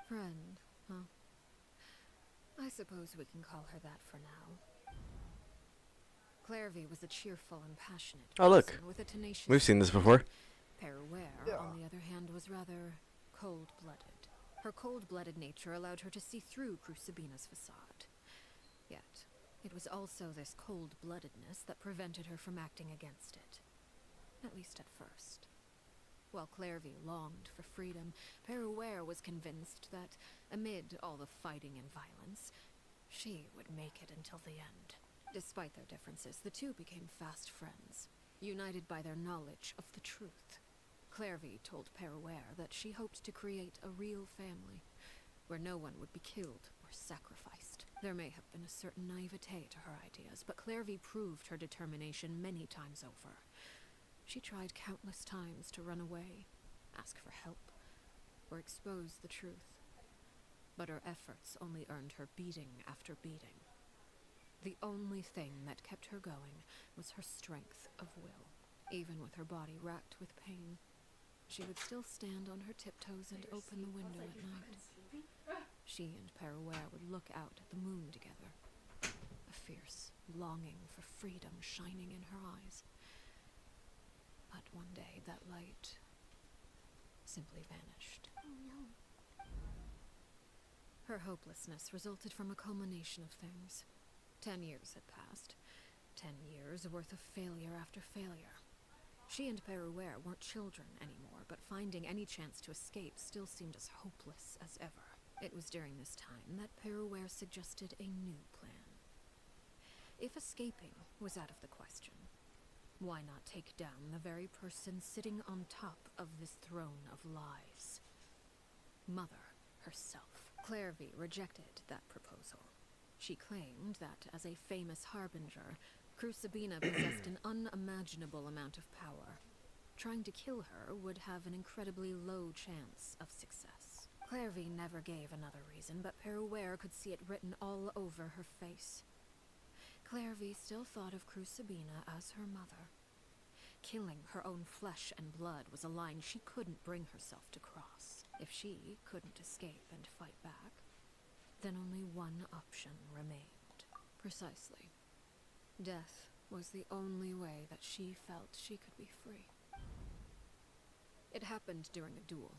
Friend, huh? I suppose we can call her that for now. Clairvy was a cheerful and passionate Oh, look. person with a tenacious... We've seen this before. Peruware, on the other hand, was rather cold-blooded. Her cold-blooded nature allowed her to see through Crucibina's facade. Yet, it was also this cold-bloodedness that prevented her from acting against it. At least at first. While Clairvy longed for freedom, Peruware was convinced that, amid all the fighting and violence, she would make it until the end. Despite their differences, the two became fast friends, united by their knowledge of the truth. Clairvy told Peruware that she hoped to create a real family, where no one would be killed or sacrificed. There may have been a certain naivete to her ideas, but Clairvy proved her determination many times over. She tried countless times to run away, ask for help, or expose the truth. But her efforts only earned her beating after beating. The only thing that kept her going was her strength of will, even with her body racked with pain. she would still stand on her tiptoes and open the window at night. She and Perouer would look out at the moon together, a fierce longing for freedom shining in her eyes. But one day that light simply vanished. Oh no. Her hopelessness resulted from a culmination of things. 10 years had passed. 10 years worth of failure after failure. She and Perouer weren't children anymore, but finding any chance to escape still seemed as hopeless as ever. It was during this time that Perouer suggested a new plan. If escaping was out of the question, why not take down the very person sitting on top of this throne of lies? Mother herself. Clairvy rejected that proposal. She claimed that, as a famous harbinger, Crucibina possessed an unimaginable amount of power. Trying to kill her would have an incredibly low chance of success. Clairvy never gave another reason, but Perouer could see it written all over her face. Clairvy still thought of Crucibina as her mother. Killing her own flesh and blood was a line she couldn't bring herself to cross. If she couldn't escape and fight back, then only one option remained. Precisely. Death was the only way that she felt she could be free. It happened during a duel.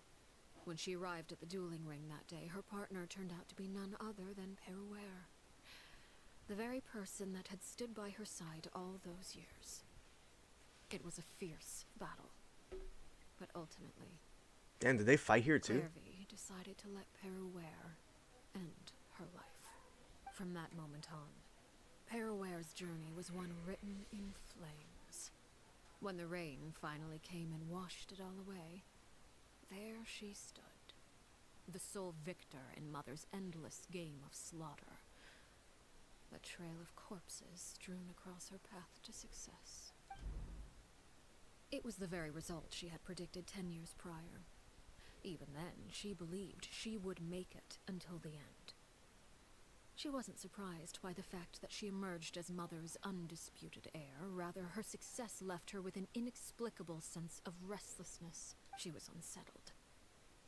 When she arrived at the dueling ring that day, her partner turned out to be none other than Perouer. The very person that had stood by her side all those years. It was a fierce battle. But ultimately, Damn, did they fight here too? Clairvy decided to let Perouer end her life. From that moment on, Perouer's journey was one written in flames. When the rain finally came and washed it all away, there she stood, the sole victor in Mother's endless game of slaughter. A trail of corpses strewn across her path to success. It was the very result she had predicted 10 years prior. Even then, she believed she would make it until the end. She wasn't surprised by the fact that she emerged as Mother's undisputed heir. Rather, her success left her with an inexplicable sense of restlessness. She was unsettled.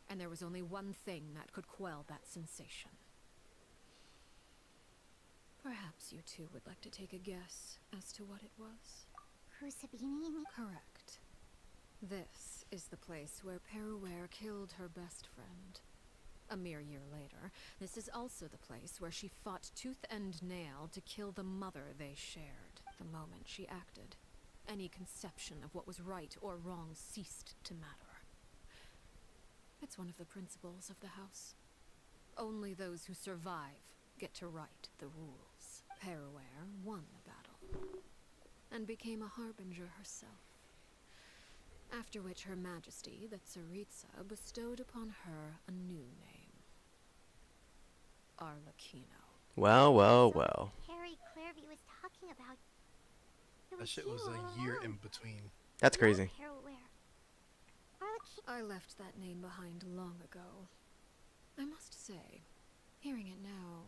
And there was only one thing that could quell that sensation. Perhaps you two would like to take a guess as to what it was? Crucibini? Correct. This is the place where Perouer killed her best friend. A mere year later, this is also the place where she fought tooth and nail to kill the mother they shared. The moment she acted, any conception of what was right or wrong ceased to matter. It's one of the principles of the house. Only those who survive get to write the rules. Perouer won the battle, and became a harbinger herself. After which Her Majesty, the Tsaritsa, bestowed upon her a new name. Arlecchino. Well, well, well. Harry Clairvy was talking about. It That shit you was all a year along. in between. That's crazy. Perouer. I left that name behind long ago. I must say, hearing it now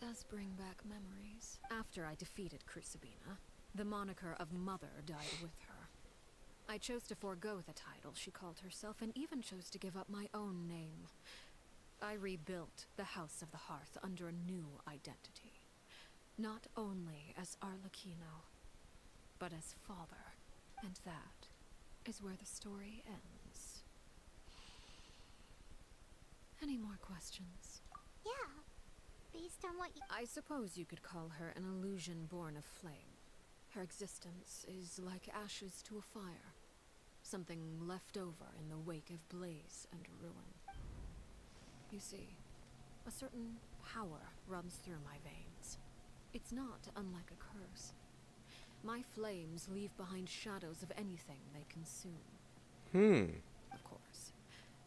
does bring back memories. After I defeated Crucibina, the moniker of Mother died with her. I chose to forego the title she called herself, and even chose to give up my own name. I rebuilt the House of the Hearth under a new identity. Not only as Arlecchino, but as father. And that is where the story ends. Any more questions? Yeah. Based on what you. I suppose you could call her an illusion born of flame. Her existence is like ashes to a fire. Something left over in the wake of blaze and ruin. You see, a certain power runs through my veins. It's not unlike a curse. My flames leave behind shadows of anything they consume. Of course,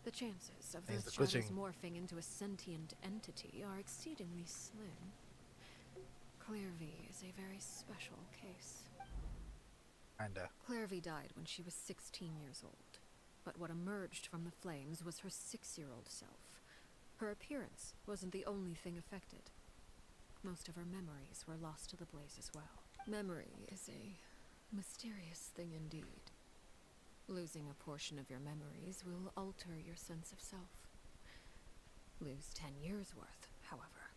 the chances of Thanks those for shadows glitching. morphing into a sentient entity are exceedingly slim. Clairvy is a very special case. Kinda. Clairvy died when she was 16 years old, but what emerged from the flames was her 6-year-old self. Her appearance wasn't the only thing affected. Most of her memories were lost to the blaze as well. Memory is a mysterious thing indeed. Losing a portion of your memories will alter your sense of self. Lose 10 years' worth, however,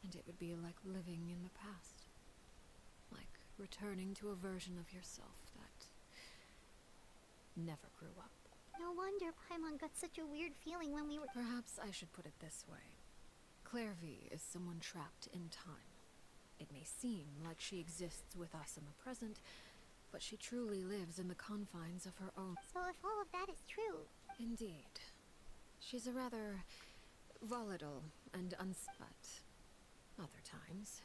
and it would be like living in the past. Like returning to a version of yourself that never grew up. No wonder Paimon got such a weird feeling when we were— Perhaps I should put it this way. Clairvy is someone trapped in time. It may seem like she exists with us in the present, but she truly lives in the confines of her own. So if all of that is true— Indeed. She's a rather volatile and but other times,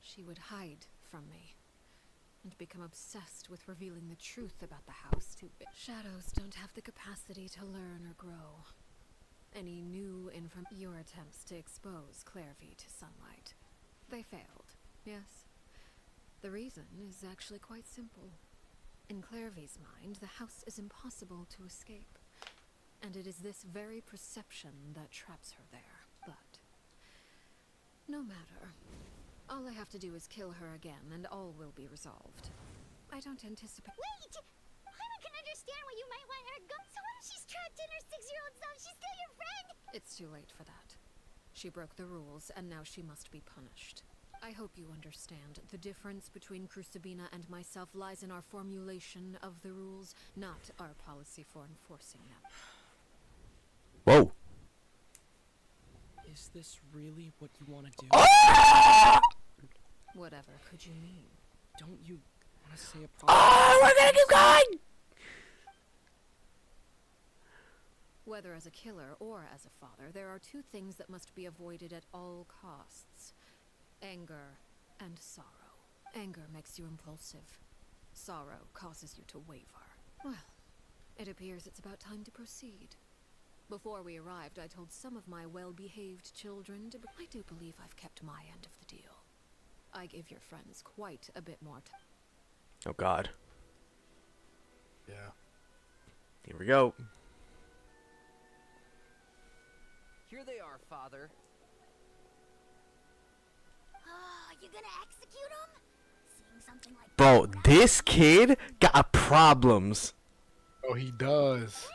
she would hide from me and become obsessed with revealing the truth about the house to it. Shadows don't have the capacity to learn or grow. Any new your attempts to expose Clairvy to sunlight. They failed, yes. The reason is actually quite simple. In Clairvy's mind, the house is impossible to escape. And it is this very perception that traps her there. But no matter. All I have to do is kill her again, and all will be resolved. I don't anticipate— Wait! Paimon can understand why you might want her go— So what if she's trapped in her 6-year-old self? She's still your friend! It's too late for that. She broke the rules, and now she must be punished. I hope you understand. The difference between Crucibina and myself lies in our formulation of the rules, not our policy for enforcing them. Whoa. Is this really what you want to do? Whatever could you mean? Don't you want to say a problem? Oh, we're gonna keep going! Whether as a killer or as a father, there are two things that must be avoided at all costs. Anger and sorrow. Anger makes you impulsive. Sorrow causes you to waver. Well, it appears it's about time to proceed. Before we arrived, I told some of my well-behaved children to— I do believe I've kept my end of the deal. I gave your friends quite a bit more time. Oh God. Yeah. Here we go. Here they are, Father. Oh, you gonna execute him? Seeing something like Bro, that— this kid got problems. Oh, he does.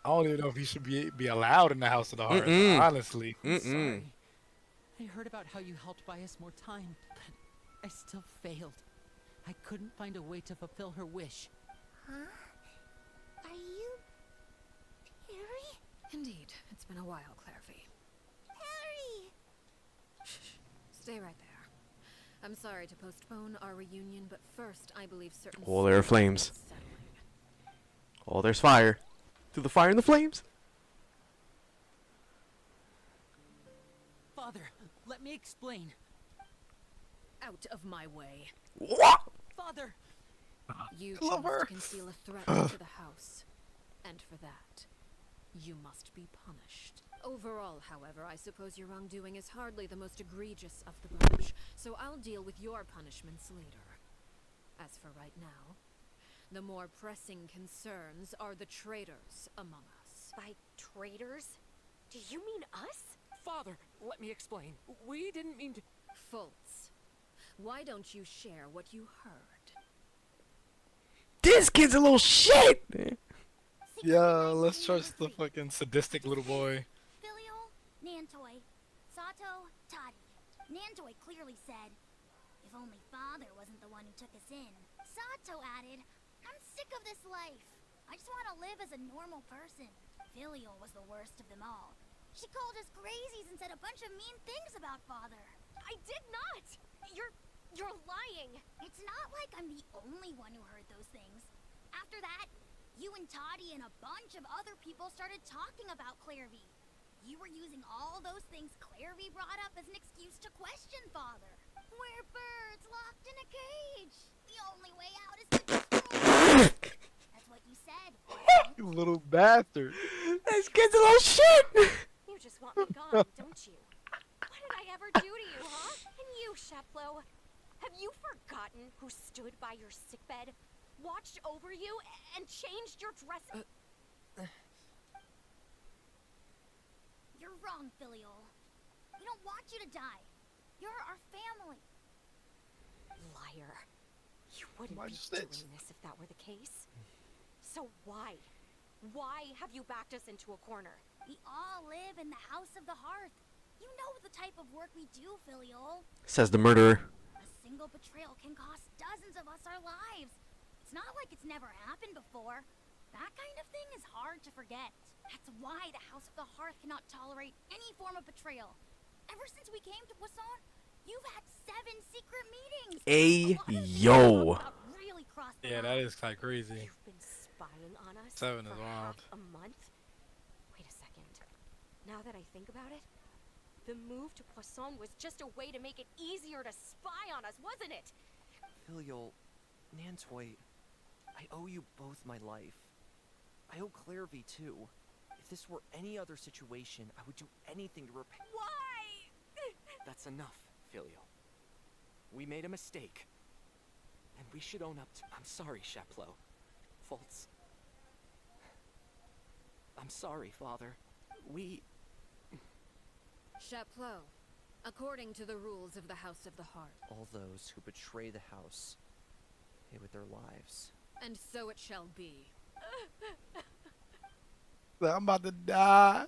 I don't even know if he should be allowed in the House of the Heart, Mm-mm. honestly. I'm sorry. I heard about how you helped buy us more time, but I still failed. I couldn't find a way to fulfill her wish. Huh? Are you— Perry? Indeed, it's been a while, Clairvy. Perry! Stay right there. I'm sorry to postpone our reunion, but first I believe certain— Oh, there are flames. settling. Oh, there's fire. Through the fire and the flames. Father, let me explain. Out of my way. What? Father! You Love chose her. to conceal a threat to the house. And for that, you must be punished. Overall, however, I suppose your wrongdoing is hardly the most egregious of the bunch, so I'll deal with your punishments later. As for right now, the more pressing concerns are the traitors among us. By traitors? Do you mean us? Father, let me explain. We didn't mean to— Fultz, why don't you share what you heard? This kid's a little shit. Yeah, let's trust the fucking sadistic little boy. Filial, Nantoi, Sato, Tadi. Nantoi clearly said, if only Father wasn't the one who took us in. Sato added, I'm sick of this life. I just want to live as a normal person. Filial was the worst of them all. She called us crazies and said a bunch of mean things about Father. I did not! You're lying! It's not like I'm the only one who heard those things. After that, you and Toddy and a bunch of other people started talking about Clairvy. You were using all those things Clairvy brought up as an excuse to question Father. We're birds locked in a cage. The only way out is to destroy. That's what you said. You little bastard. This kid's a little shit. You just want me gone, don't you? What did I ever do to you, huh? And you, Sheplo, have you forgotten who stood by your sickbed, watched over you, and changed your dress? You're wrong, Filial. We don't want you to die. You're our family. Liar. You wouldn't Why'd be you snitch? doing this if that were the case. So why? Why have you backed us into a corner? We all live in the House of the Hearth. You know the type of work we do, Filial. Says the murderer. A single betrayal can cost dozens of us our lives. It's not like it's never happened before. That kind of thing is hard to forget. That's why the House of the Hearth cannot tolerate any form of betrayal. Ever since we came to Poisson, you've had 7 secret meetings. Yo. Really crossed the Yeah, that is kind of crazy. You've been spying on us 7 is for wild. half a month? Wait a second. Now that I think about it, the move to Poisson was just a way to make it easier to spy on us, wasn't it? Filial, Nantoy, I owe you both my life. I owe Clairvy too. If this were any other situation, I would do anything to repay. Why? That's enough, Filial. We made a mistake. And we should own up to— I'm sorry, Chapleau. Faults. I'm sorry, Father. We— Chapleau, according to the rules of the House of the Hearth. All those who betray the house pay with their lives. And so it shall be. I'm about to die.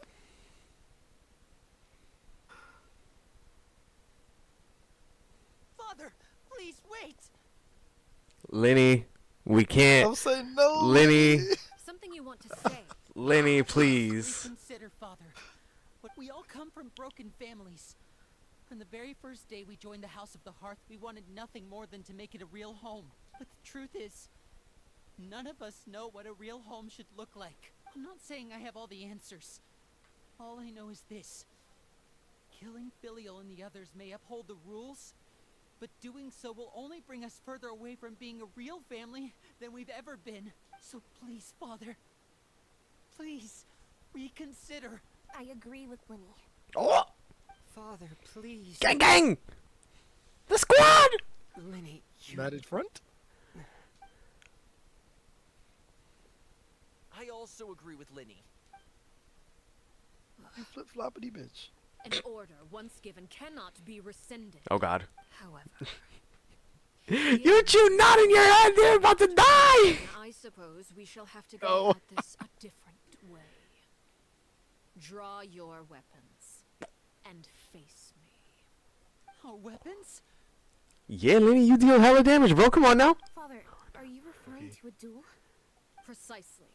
Father, please wait. Lenny, we can't. I'm saying no. Lenny, Something you want to say? Lenny, please. Reconsider, Father. But we all come from broken families. From the very first day we joined the House of the Hearth, we wanted nothing more than to make it a real home. But the truth is, none of us know what a real home should look like. I'm not saying I have all the answers. All I know is this. Killing Filial and the others may uphold the rules, but doing so will only bring us further away from being a real family than we've ever been. So please, Father, please, reconsider. I agree with Lenny. Oh, Father, please. gang, gang. The squad. Lenny, you... United Front? I also agree with Lenny. You flip-floppity bitch. An order once given cannot be rescinded. Oh God. However, You chew not in your head. They're about to die. I suppose we shall have to go No. at this a different way. Draw your weapons and face me. Our weapons? Yeah, Lenny, you deal hella damage, bro. Come on now. Father, are you referring to a duel? Precisely.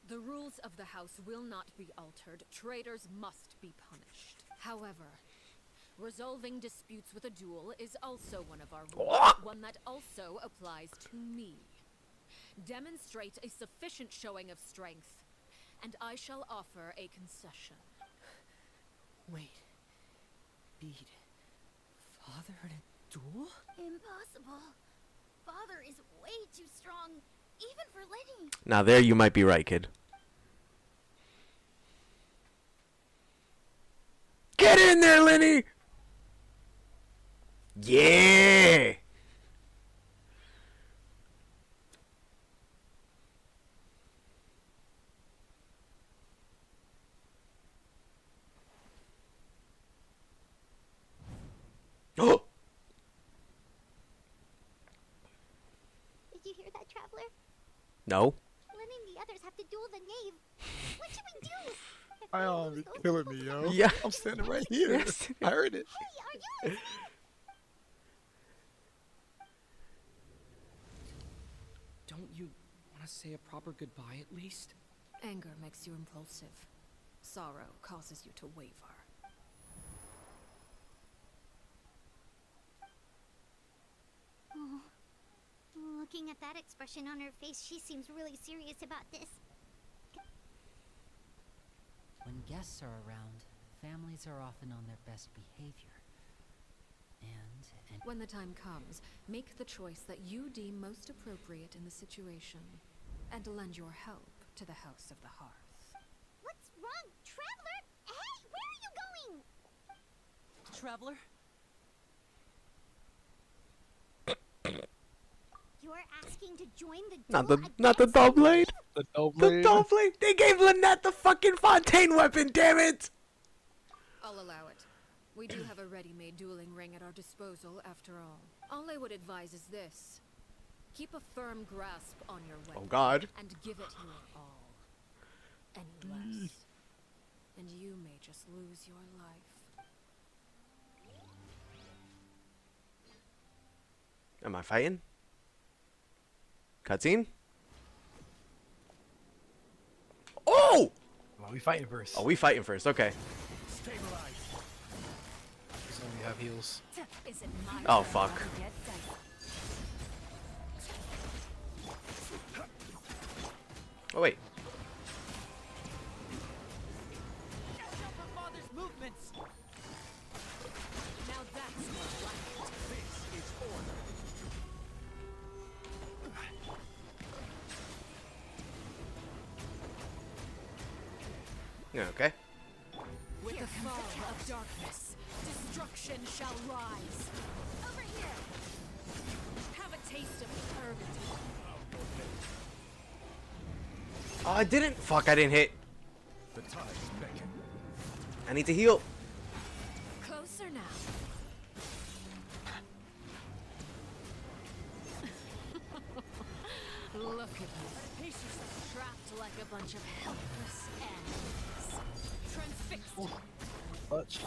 The rules of the house will not be altered. Traitors must be punished. However, resolving disputes with a duel is also one of our rules. One that also applies to me. Demonstrate a sufficient showing of strength, and I shall offer a concession. Wait. Bede. Father in a duel? Impossible. Father is way too strong, even for Lenny. Now there you might be right, kid. Get in there, Lenny. Yeah. Oh. Did you hear that, Traveler? No. Lenny and the others have to duel the knave. What should we do? If I we am lose, those killing people me, will yo. Yeah. I'm standing right here. Yes. I heard it. Hey, are you listening? Don't you want to say a proper goodbye at least? Anger makes you impulsive. Sorrow causes you to waver. Oh. Looking at that expression on her face, she seems really serious about this. When guests are around, families are often on their best behavior. And When the time comes, make the choice that you deem most appropriate in the situation, and lend your help to the House of the Hearth. What's wrong, Traveler? Hey, where are you going? Traveler? You're asking to join the Not duel the against dull the blade. The dope The blade. dull blade. They gave Lynette the fucking Fontaine weapon. Damn it. I'll allow it. We do have a ready-made dueling ring at our disposal, after all. All I would advise is this. Keep a firm grasp on your weapon. Oh God. And give it your all. Any less, and you may just lose your life. Am I fighting? Cutscene? Oh! Well, we fighting first. Oh, we fighting first. Okay. So we have heals. Is it my Oh, turn fuck. to get dicey? Oh, wait. Catch up with Father's movements. Now that's more like it. Yeah, okay. With the fall of darkness, destruction shall rise. Over here. Have a taste of purgatory. Oh, I didn't. Fuck, I didn't hit. The tides beckon. I need to heal. Closer now. Look at me. Trapped like a bunch of helpless animals. Transfixed. Clutch.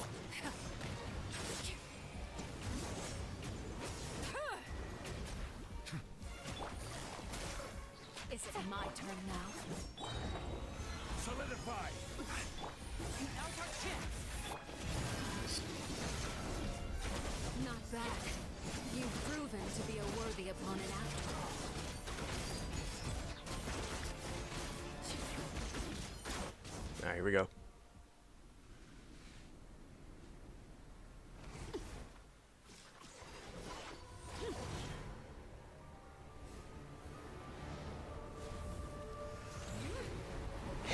Is it my turn now? Solidify! Now's our chance. Not bad. You've proven to be a worthy opponent after all. Alright, here we go.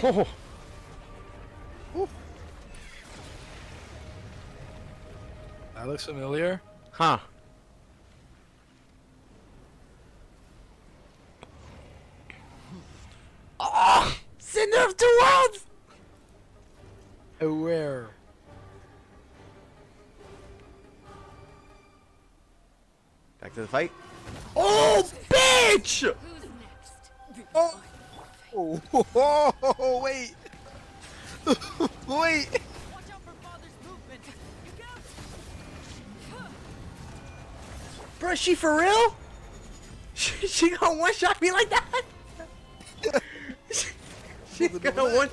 Oh. That looks familiar. Huh. Oh! Cinder of Two Worlds! Where? Back to the fight. Oh, bitch! Who's next? Oh! Oh, wait! Wait! Watch out for Father's movements. You got. Bro, is she for real? She gonna one-shot me like that? She gonna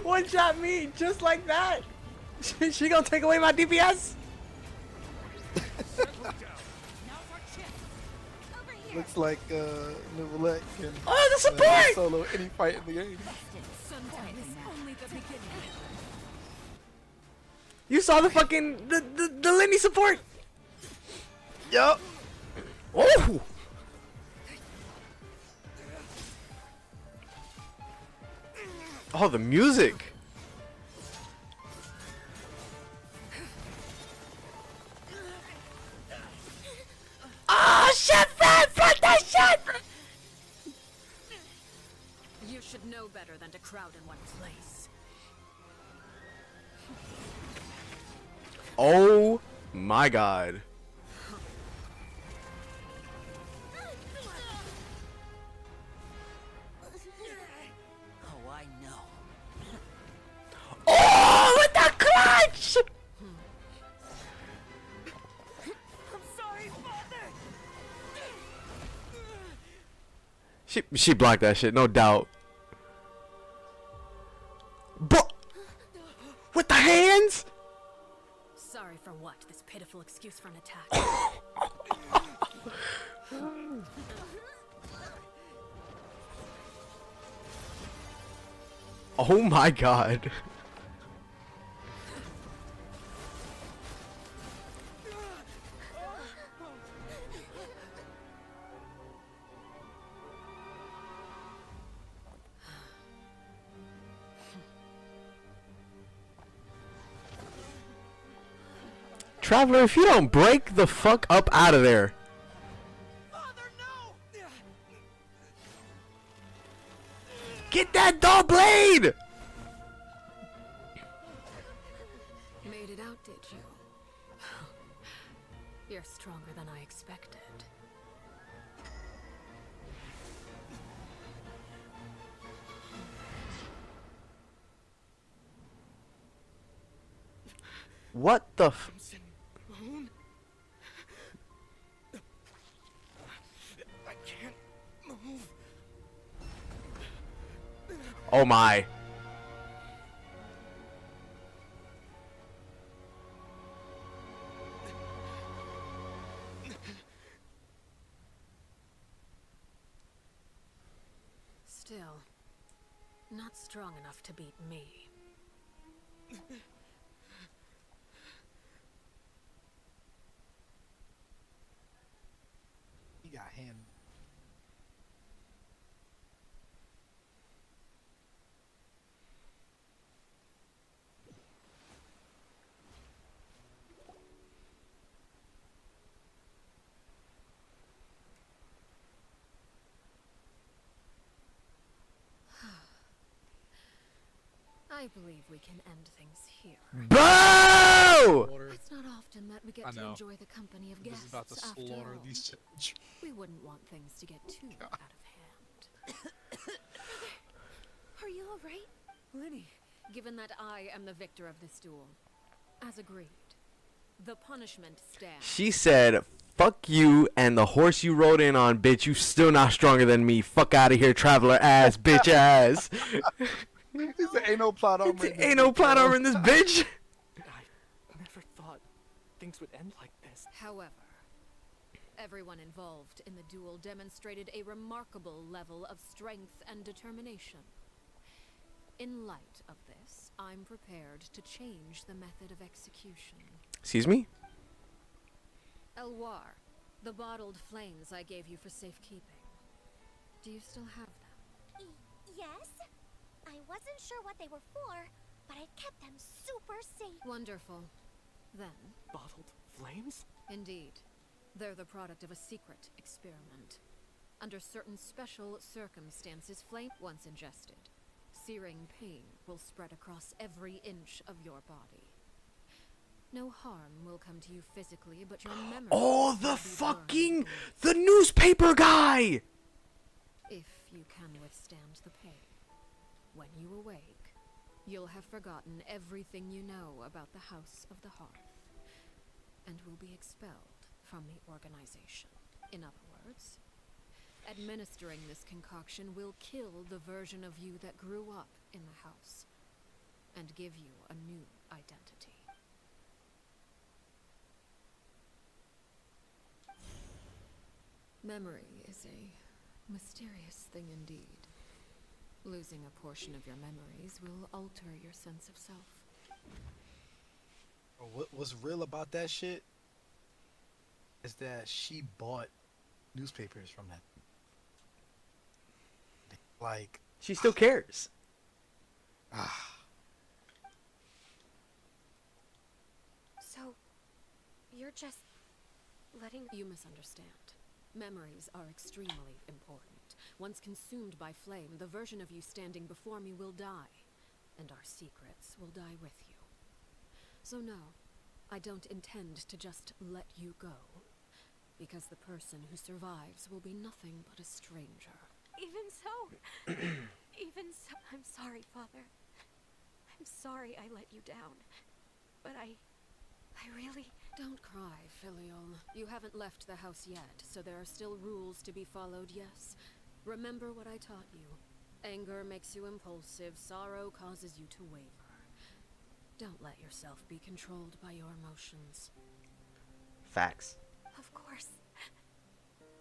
one-shot me just like that? She gonna take away my DPS? Now's our chance. Over here. Looks like Novelette can Oh, the support! solo any fight in the game. Sometimes only the beginning. You saw the fucking the Lenny support? Yup. Oh! Oh, the music! Oh shit, man! Fuck that shit! You should know better than to crowd in one place. Oh my god. Oh, I know. Oh, with the clutch! I'm sorry, Father. She blocked that shit, no doubt. But with the hands? Sorry for what? This pitiful excuse for an attack. Oh my god. Traveler, if you don't break the fuck up out of there. Father, no. Get that dull blade! Made it out, did you? You're stronger than I expected. What the f- Crimson Moon? I can't move. Oh my. Still, not strong enough to beat me. He got hand. I believe we can end things here. Bro! Slaughter. It's not often that we I get to know. enjoy the company of This guests. is about to after slaughter all. these. We wouldn't want things to get too out of hand. Are you alright? Lenny, given that I am the victor of this duel, as agreed, the punishment stands. She said, fuck you and the horse you rode in on, bitch. You still not stronger than me. Fuck out of here, traveler ass, bitch ass. He said, ain't no plot armor. in this Ain't no bitch, plot bro." armor in this bitch. I never thought things would end like this. However, everyone involved in the duel demonstrated a remarkable level of strength and determination. In light of this, I'm prepared to change the method of execution. Excuse me? Elwar, the bottled flames I gave you for safekeeping. Do you still have them? Yes? I wasn't sure what they were for, but I kept them super safe. Wonderful. Then, Bottled flames? indeed, they're the product of a secret experiment. Under certain special circumstances, flame, once ingested, searing pain will spread across every inch of your body. No harm will come to you physically, but your memory Oh, will the be fucking, burned. the newspaper guy. If you can withstand the pain. When you awake, you'll have forgotten everything you know about the House of the Hearth, and will be expelled from the organization. In other words, administering this concoction will kill the version of you that grew up in the house, and give you a new identity. Memory is a mysterious thing indeed. Losing a portion of your memories will alter your sense of self. What's real about that shit is that she bought newspapers from that. Like, She still cares. So, you're just letting... You misunderstand. Memories are extremely important. Once consumed by flame, the version of you standing before me will die, and our secrets will die with you. So no, I don't intend to just let you go, because the person who survives will be nothing but a stranger. Even so... even so... I'm sorry, Father. I'm sorry I let you down. But I really... Don't cry, Filial. You haven't left the house yet, so there are still rules to be followed, yes? Remember what I taught you. Anger makes you impulsive, sorrow causes you to waver. Don't let yourself be controlled by your emotions. Facts. Of course.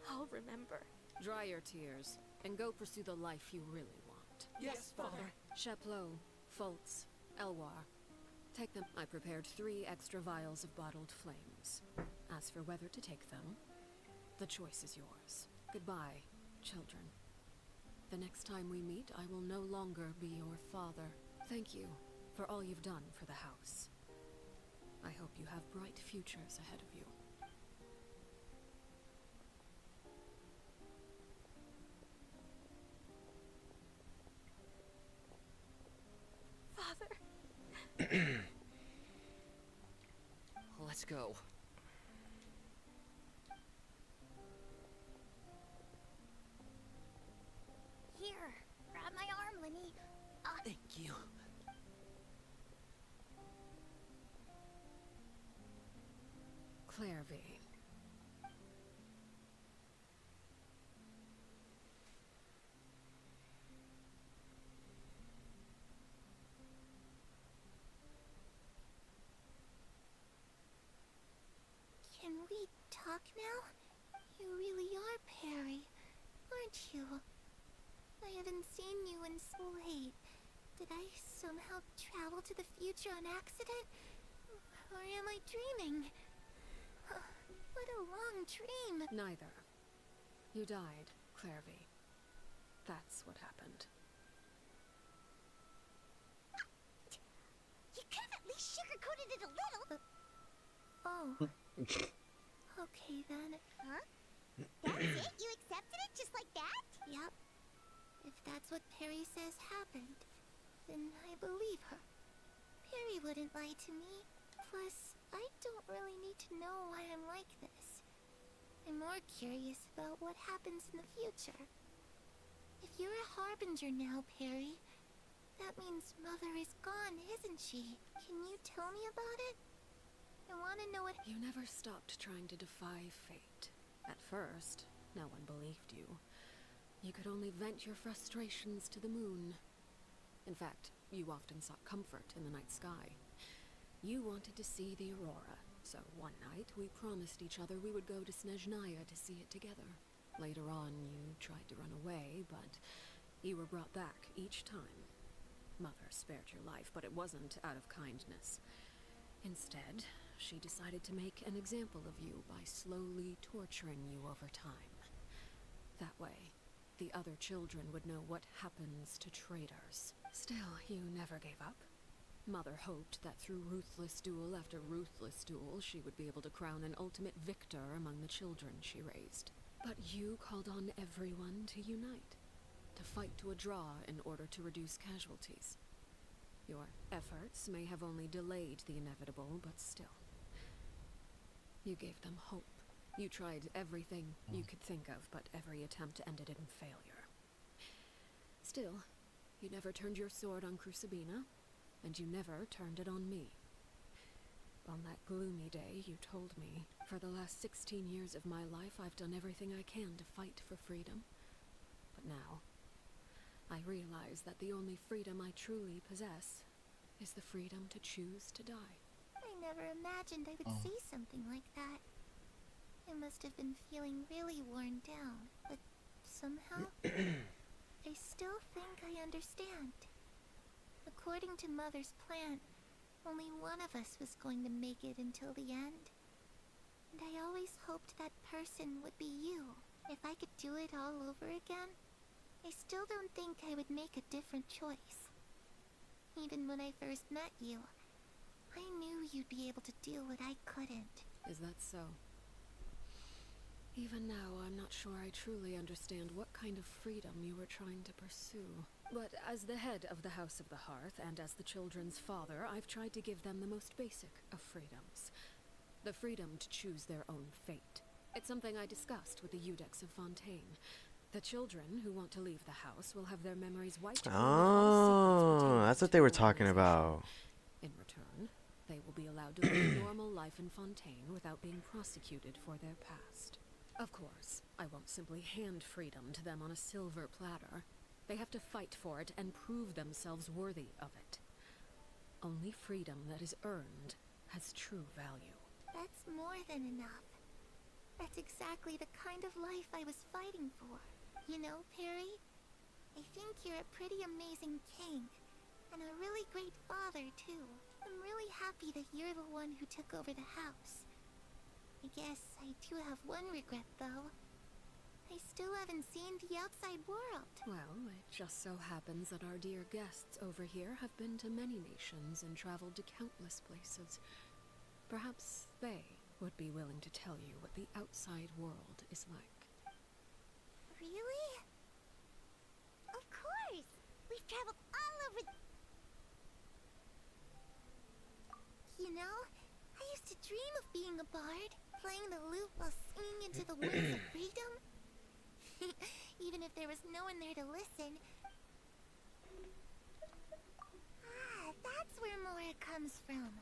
I'll remember. Dry your tears, and go pursue the life you really want. Yes, Father. Chaplot, Fultz, Elwar. Take them. I prepared 3 extra vials of bottled flames. As for whether to take them, the choice is yours. Goodbye, children. The next time we meet, I will no longer be your father. Thank you for all you've done for the house. I hope you have bright futures ahead of you. Father. Let's go. Here, grab my arm, Lenny. Thank you. Clairvy. Can we talk now? You really are Perry, aren't you? I haven't seen you in so late. Did I somehow travel to the future on accident? Or am I dreaming? What a long dream! Neither. You died, Clairvy. That's what happened. You could have at least sugarcoated it a little! Oh. Okay then. Huh? That's it? You accepted it just like that? Yep. If that's what Perry says happened, then I believe her. Perry wouldn't lie to me. Plus, I don't really need to know why I'm like this. I'm more curious about what happens in the future. If you're a harbinger now, Perry, that means Mother is gone, isn't she? Can you tell me about it? I want to know what— You never stopped trying to defy fate. At first, no one believed you. You could only vent your frustrations to the moon. In fact, you often sought comfort in the night sky. You wanted to see the aurora, so one night we promised each other we would go to Snezhnaya to see it together. Later on, you tried to run away, but you were brought back each time. Mother spared your life, but it wasn't out of kindness. Instead, she decided to make an example of you by slowly torturing you over time. That way, the other children would know what happens to traitors. Still, you never gave up. Mother hoped that through ruthless duel after ruthless duel, she would be able to crown an ultimate victor among the children she raised. But you called on everyone to unite, to fight to a draw in order to reduce casualties. Your efforts may have only delayed the inevitable, but still. You gave them hope. You tried everything you could think of, but every attempt ended in failure. Still, you never turned your sword on Crucibina, and you never turned it on me. On that gloomy day, you told me, for the last 16 years of my life, I've done everything I can to fight for freedom. But now, I realize that the only freedom I truly possess is the freedom to choose to die. I never imagined I would say something like that. I must have been feeling really worn down, but somehow, I still think I understand. According to Mother's plan, only one of us was going to make it until the end. And I always hoped that person would be you. If I could do it all over again, I still don't think I would make a different choice. Even when I first met you, I knew you'd be able to do what I couldn't. Is that so? Even now, I'm not sure I truly understand what kind of freedom you were trying to pursue. But as the head of the House of the Hearth, and as the children's father, I've tried to give them the most basic of freedoms. The freedom to choose their own fate. It's something I discussed with the Eudex of Fontaine. The children who want to leave the house will have their memories wiped clean of all secrets Oh, pertaining that's what to they were the talking organization. about. In return, they will be allowed to live a normal life in Fontaine without being prosecuted for their past. Of course, I won't simply hand freedom to them on a silver platter. They have to fight for it and prove themselves worthy of it. Only freedom that is earned has true value. That's more than enough. That's exactly the kind of life I was fighting for. You know, Perry, I think you're a pretty amazing king, and a really great father, too. I'm really happy that you're the one who took over the house. I guess I do have one regret, though. I still haven't seen the outside world. Well, it just so happens that our dear guests over here have been to many nations and traveled to countless places. Perhaps they would be willing to tell you what the outside world is like. Really? Of course! We've traveled all over You know, I used to dream of being a bard, playing the lute while singing into the winds of freedom. Even if there was no one there to listen. Ah, that's where Mora comes from.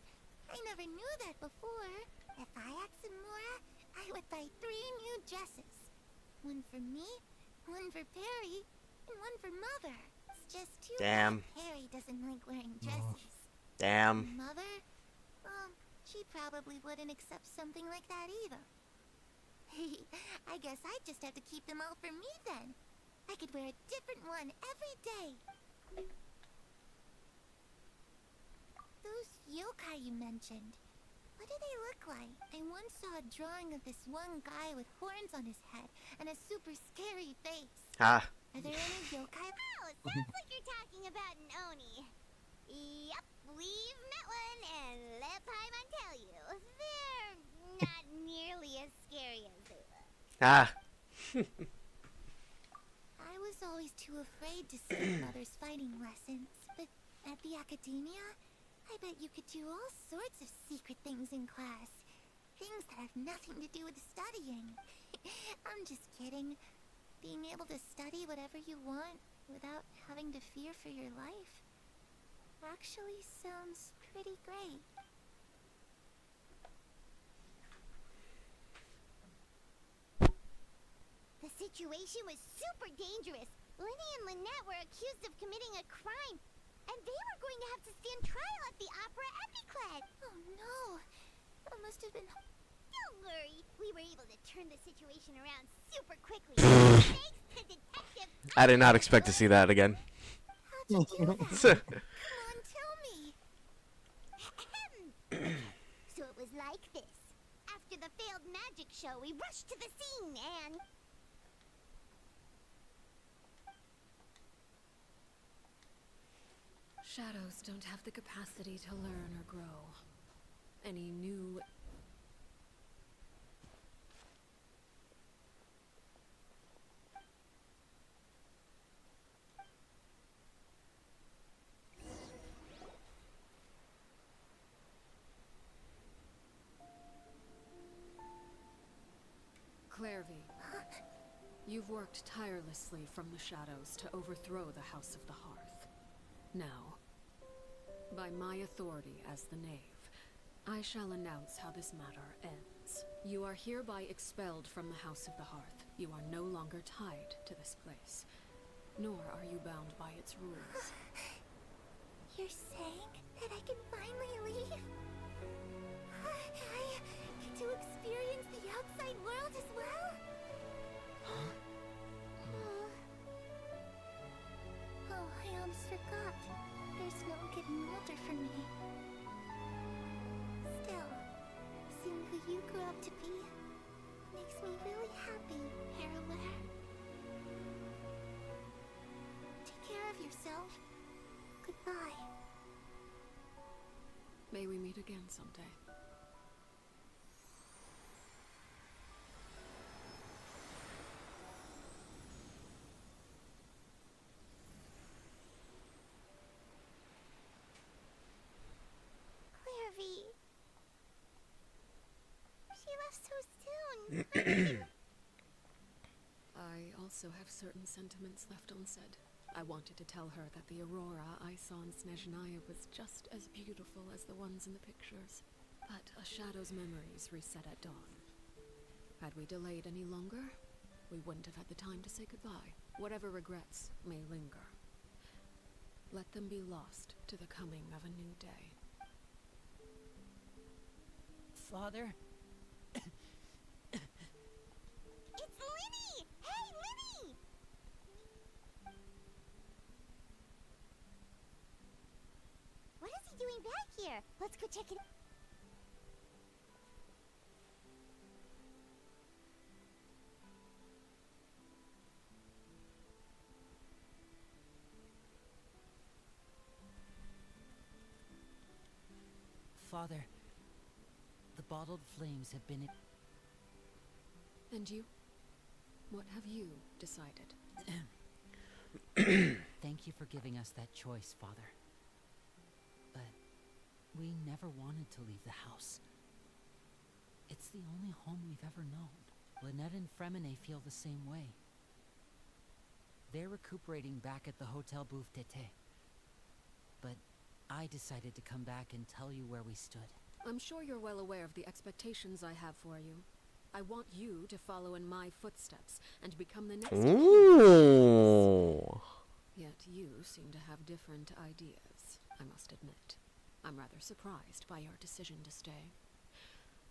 I never knew that before. If I had some more, I would buy 3 new dresses. One for me, one for Perry, and one for Mother. It's just too Damn. bad Perry doesn't like wearing dresses. Damn. Mother? Well, she probably wouldn't accept something like that either. I guess I'd just have to keep them all for me then. I could wear a different one every day. Those yokai you mentioned, what do they look like? I once saw a drawing of this one guy with horns on his head and a super scary face. Ah. Are there any yokai? Oh, sounds like you're talking about an Oni. Yep, we've met one, and let Paimon tell you, they're not nearly as scary as they look. Ah. I was always too afraid to skip Mother's fighting lessons, but at the academia, I bet you could do all sorts of secret things in class. Things that have nothing to do with studying. I'm just kidding. Being able to study whatever you want without having to fear for your life actually sounds pretty great. The situation was super dangerous. Lenny and Lynette were accused of committing a crime, and they were going to have to stand trial at the Opera Epiclet. Oh no, that must have been... Don't worry, we were able to turn the situation around super quickly. Thanks to Detective... I did not expect to see that again. How'd you do that? Come on, tell me. So it was like this. After the failed magic show, we rushed to the scene and... Shadows don't have the capacity to learn or grow. Any new... Clairvy, you've worked tirelessly from the shadows to overthrow the House of the Hearth. Now, by my authority as the Knave, I shall announce how this matter ends. You are hereby expelled from the House of the Hearth. You are no longer tied to this place, nor are you bound by its rules. You're saying that I can finally leave? I get to experience the outside world as well? Oh, I almost forgot. There's no getting older for me. Still, seeing who you grew up to be makes me really happy, Harroware. Take care of yourself. Goodbye. May we meet again someday. Clairvy. She left so soon. I also have certain sentiments left unsaid. I wanted to tell her that the aurora I saw in Snezhnaya was just as beautiful as the ones in the pictures. But a shadow's memories reset at dawn. Had we delayed any longer, we wouldn't have had the time to say goodbye. Whatever regrets may linger, let them be lost to the coming of a new day. Father? It's Linny! Hey, Linny! What is he doing back here? Let's go check it out. Father, the bottled flames have been... And you? What have you decided? Thank you for giving us that choice, Father. But we never wanted to leave the house. It's the only home we've ever known. Lynette and Fremine feel the same way. They're recuperating back at the Hotel Bouffetete. But I decided to come back and tell you where we stood. I'm sure you're well aware of the expectations I have for you. I want you to follow in my footsteps and become the next king. Ooh. Yet you seem to have different ideas, I must admit. I'm rather surprised by your decision to stay.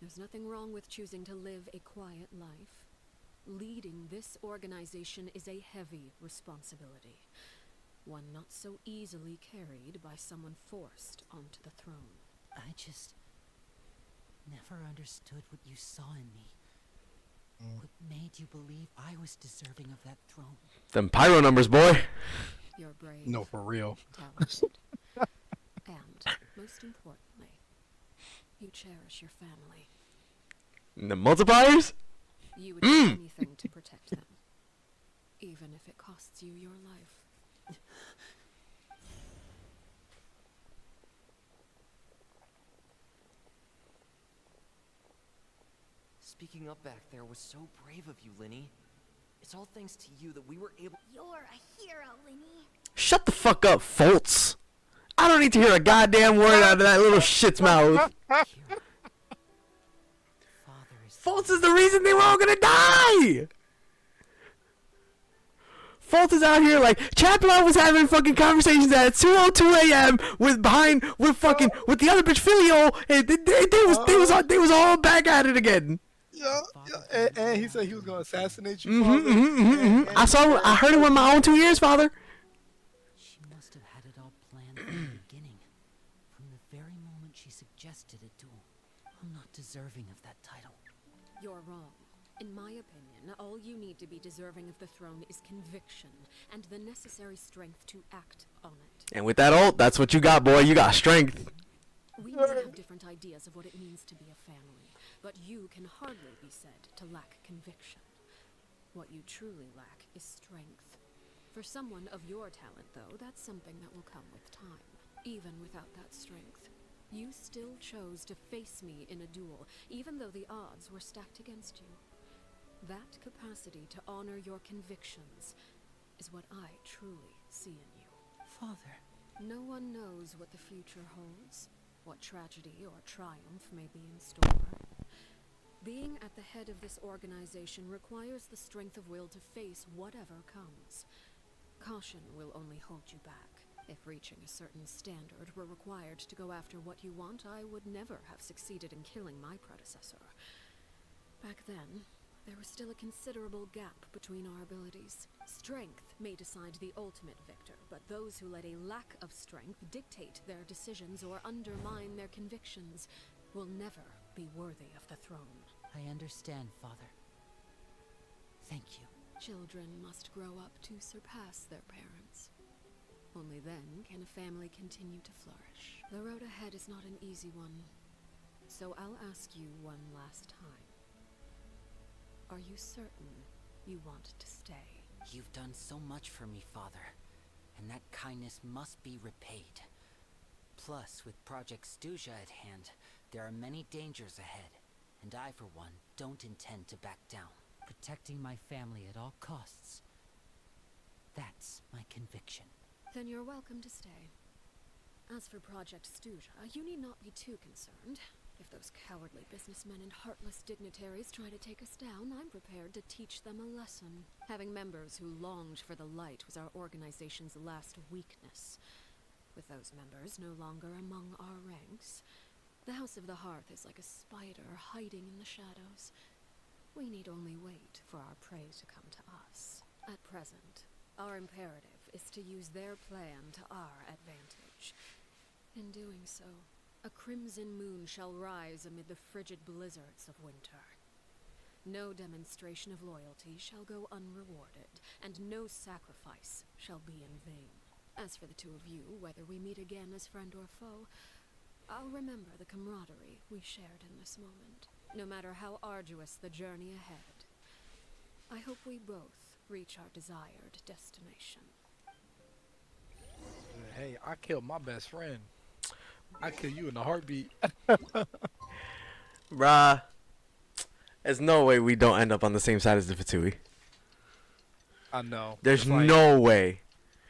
There's nothing wrong with choosing to live a quiet life. Leading this organization is a heavy responsibility, one not so easily carried by someone forced onto the throne. I just never understood what you saw in me. What made you believe I was deserving of that throne? Them pyro numbers, boy. You're brave. No, for real. Talented. And, most importantly, you cherish your family. And the multipliers? You would do anything to protect them, even if it costs you your life. Speaking up back there was so brave of you, Linny. It's all thanks to you that we were able— You're a hero, Linny. Shut the fuck up, Foltz. I don't need to hear a goddamn word out of that little shit's mouth. Foltz is the reason they were all gonna die! Foltz is out here like, Chaplin was having fucking conversations at 2:02 a.m. with the other bitch Filio, and they was all back at it again. Yeah, and he said he was gonna assassinate you. I heard it with my own 2 ears, father. She must have had it all planned from the beginning. From the very moment she suggested a duel. I'm not deserving of that title. You're wrong. In my opinion, all you need to be deserving of the throne is conviction and the necessary strength to act on it. And with that ult, that's what you got, boy. You got strength. We may have different ideas of what it means to be a family, but you can hardly be said to lack conviction. What you truly lack is strength. For someone of your talent, though, that's something that will come with time. Even without that strength, you still chose to face me in a duel, even though the odds were stacked against you. That capacity to honor your convictions is what I truly see in you. Father. No one knows what the future holds, what tragedy or triumph may be in store. Being at the head of this organization requires the strength of will to face whatever comes. Caution will only hold you back. If reaching a certain standard were required to go after what you want, I would never have succeeded in killing my predecessor. Back then, there was still a considerable gap between our abilities. Strength may decide the ultimate victor, but those who let a lack of strength dictate their decisions or undermine their convictions will never be worthy of the throne. I understand, Father. Thank you. Children must grow up to surpass their parents. Only then can a family continue to flourish. The road ahead is not an easy one, so I'll ask you one last time. Are you certain you want to stay? You've done so much for me, Father, and that kindness must be repaid. Plus, with Project Stuja at hand, there are many dangers ahead, and I, for one, don't intend to back down. Protecting my family at all costs. That's my conviction. Then you're welcome to stay. As for Project Stuja, you need not be too concerned. If those cowardly businessmen and heartless dignitaries try to take us down, I'm prepared to teach them a lesson. Having members who longed for the light was our organization's last weakness. With those members no longer among our ranks, the House of the Hearth is like a spider hiding in the shadows. We need only wait for our prey to come to us. At present, our imperative is to use their plan to our advantage. In doing so, a crimson moon shall rise amid the frigid blizzards of winter. No demonstration of loyalty shall go unrewarded, and no sacrifice shall be in vain. As for the two of you, whether we meet again as friend or foe, I'll remember the camaraderie we shared in this moment, no matter how arduous the journey ahead. I hope we both reach our desired destination. Hey, I killed my best friend. I kill you in a heartbeat. Bruh. There's no way we don't end up on the same side as the Fatui. I know. There's It's like, no way.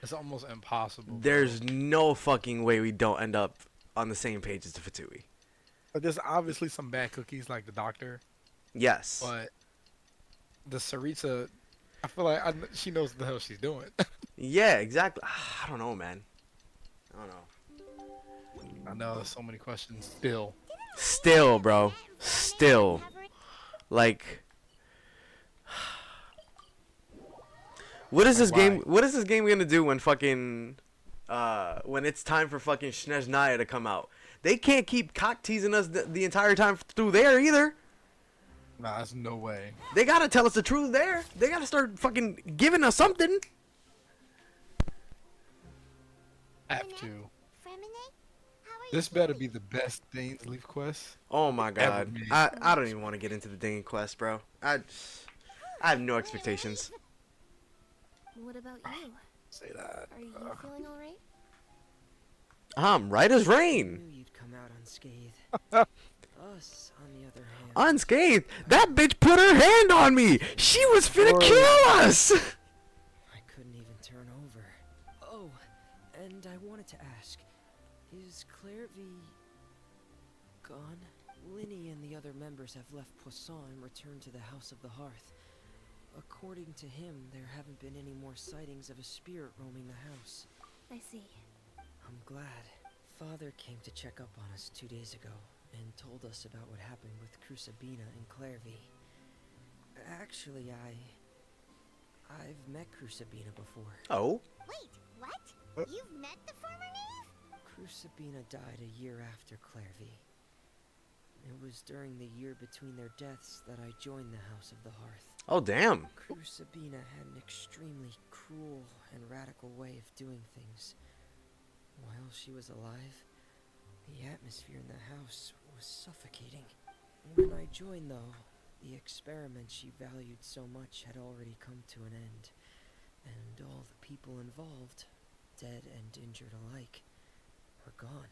It's almost impossible. There's no fucking way we don't end up on the same page as the Fatui. But there's obviously some bad cookies, like the doctor. Yes. But the Sarita, I feel like she knows what the hell she's doing. Yeah, exactly. I don't know, man. I don't know. I know there's so many questions still. Still, bro. Still. Like, what is Like this game? why? What is this game gonna do when fucking, when it's time for fucking Snezhnaya to come out? They can't keep cock teasing us the entire time through there either. Nah, there's no way. They gotta tell us the truth there. They gotta start fucking giving us something. Have to. Fremine, how are This you better doing? be the best Dane's Leaf quest Oh my ever god. made. I don't even want to get into the dang quest, bro. I have no expectations. What about you? Say that. Are you feeling alright? I'm right as I rain. knew you'd come out unscathed. Us, on the other hand. Unscathed. That bitch put her hand on me. She was finna kill us. I couldn't even turn over. Oh, and I wanted to ask, is Claire V gone? Linny and the other members have left Poisson and returned to the House of the Hearth. According to him, there haven't been any more sightings of a spirit roaming the house. I see. I'm glad. Father came to check up on us 2 days ago and told us about what happened with Crusabina and Clairvy. Actually, I've met Crusabina before. Oh. Wait, what? You've met the former knave? Crusabina died a year after Clairvy. It was during the year between their deaths that I joined the House of the Hearth. Oh damn. Crusabina had an extremely cruel and radical way of doing things. While she was alive, the atmosphere in the house was suffocating. When I joined, though, the experiment she valued so much had already come to an end, and all the people involved, dead and injured alike, were gone.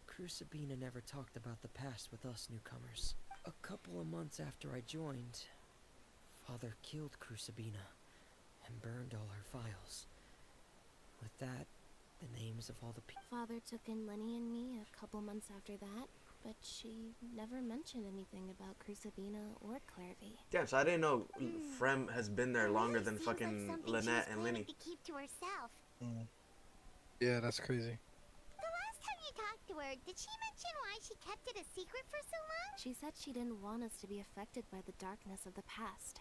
Crusabina never talked about the past with us newcomers. A couple of months after I joined, Father killed Crusabina and burned all her files. With that, the names of all the people. Father took in Lenny and me a couple months after that, but she never mentioned anything about Crusabina or Clairvy. Damn. So I didn't know Frem has been there longer than Seems like fucking something she Lynette was and planning Linny. to keep to herself. Yeah, that's crazy. The last time you talked to her, did she mention why she kept it a secret for so long? She said she didn't want us to be affected by the darkness of the past.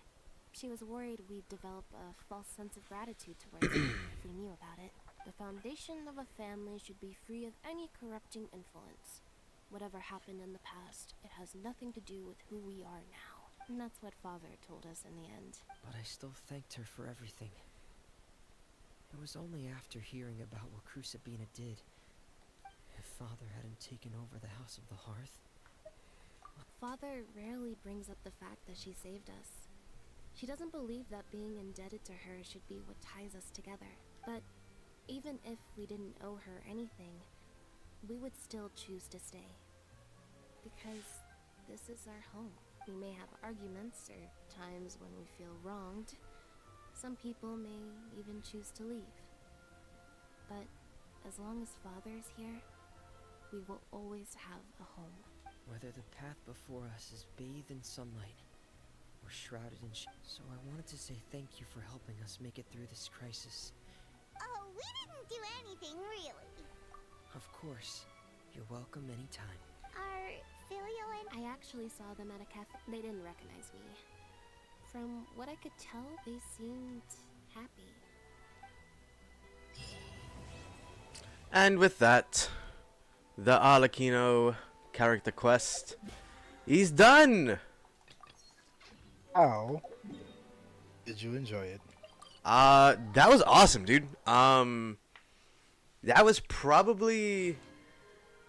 She was worried we'd develop a false sense of gratitude towards it if we knew about it. The foundation of a family should be free of any corrupting influence. Whatever happened in the past, it has nothing to do with who we are now. And that's what Father told us in the end. But I still thanked her for everything. It was only after hearing about what Crusabina did, if Father hadn't taken over the House of the Hearth. Father rarely brings up the fact that she saved us. She doesn't believe that being indebted to her should be what ties us together. But even if we didn't owe her anything, we would still choose to stay. Because this is our home. We may have arguments or times when we feel wronged. Some people may even choose to leave. But as long as Father's here, we will always have a home. Whether the path before us is bathed in sunlight or shrouded in so I wanted to say thank you for helping us make it through this crisis. Oh, we didn't do anything, really. Of course. You're welcome anytime. Are Filio and... I actually saw them at a cafe. They didn't recognize me. From what I could tell, they seemed happy. And with that, the Arlecchino character quest is done. How did you enjoy it? That was awesome, dude. That was probably.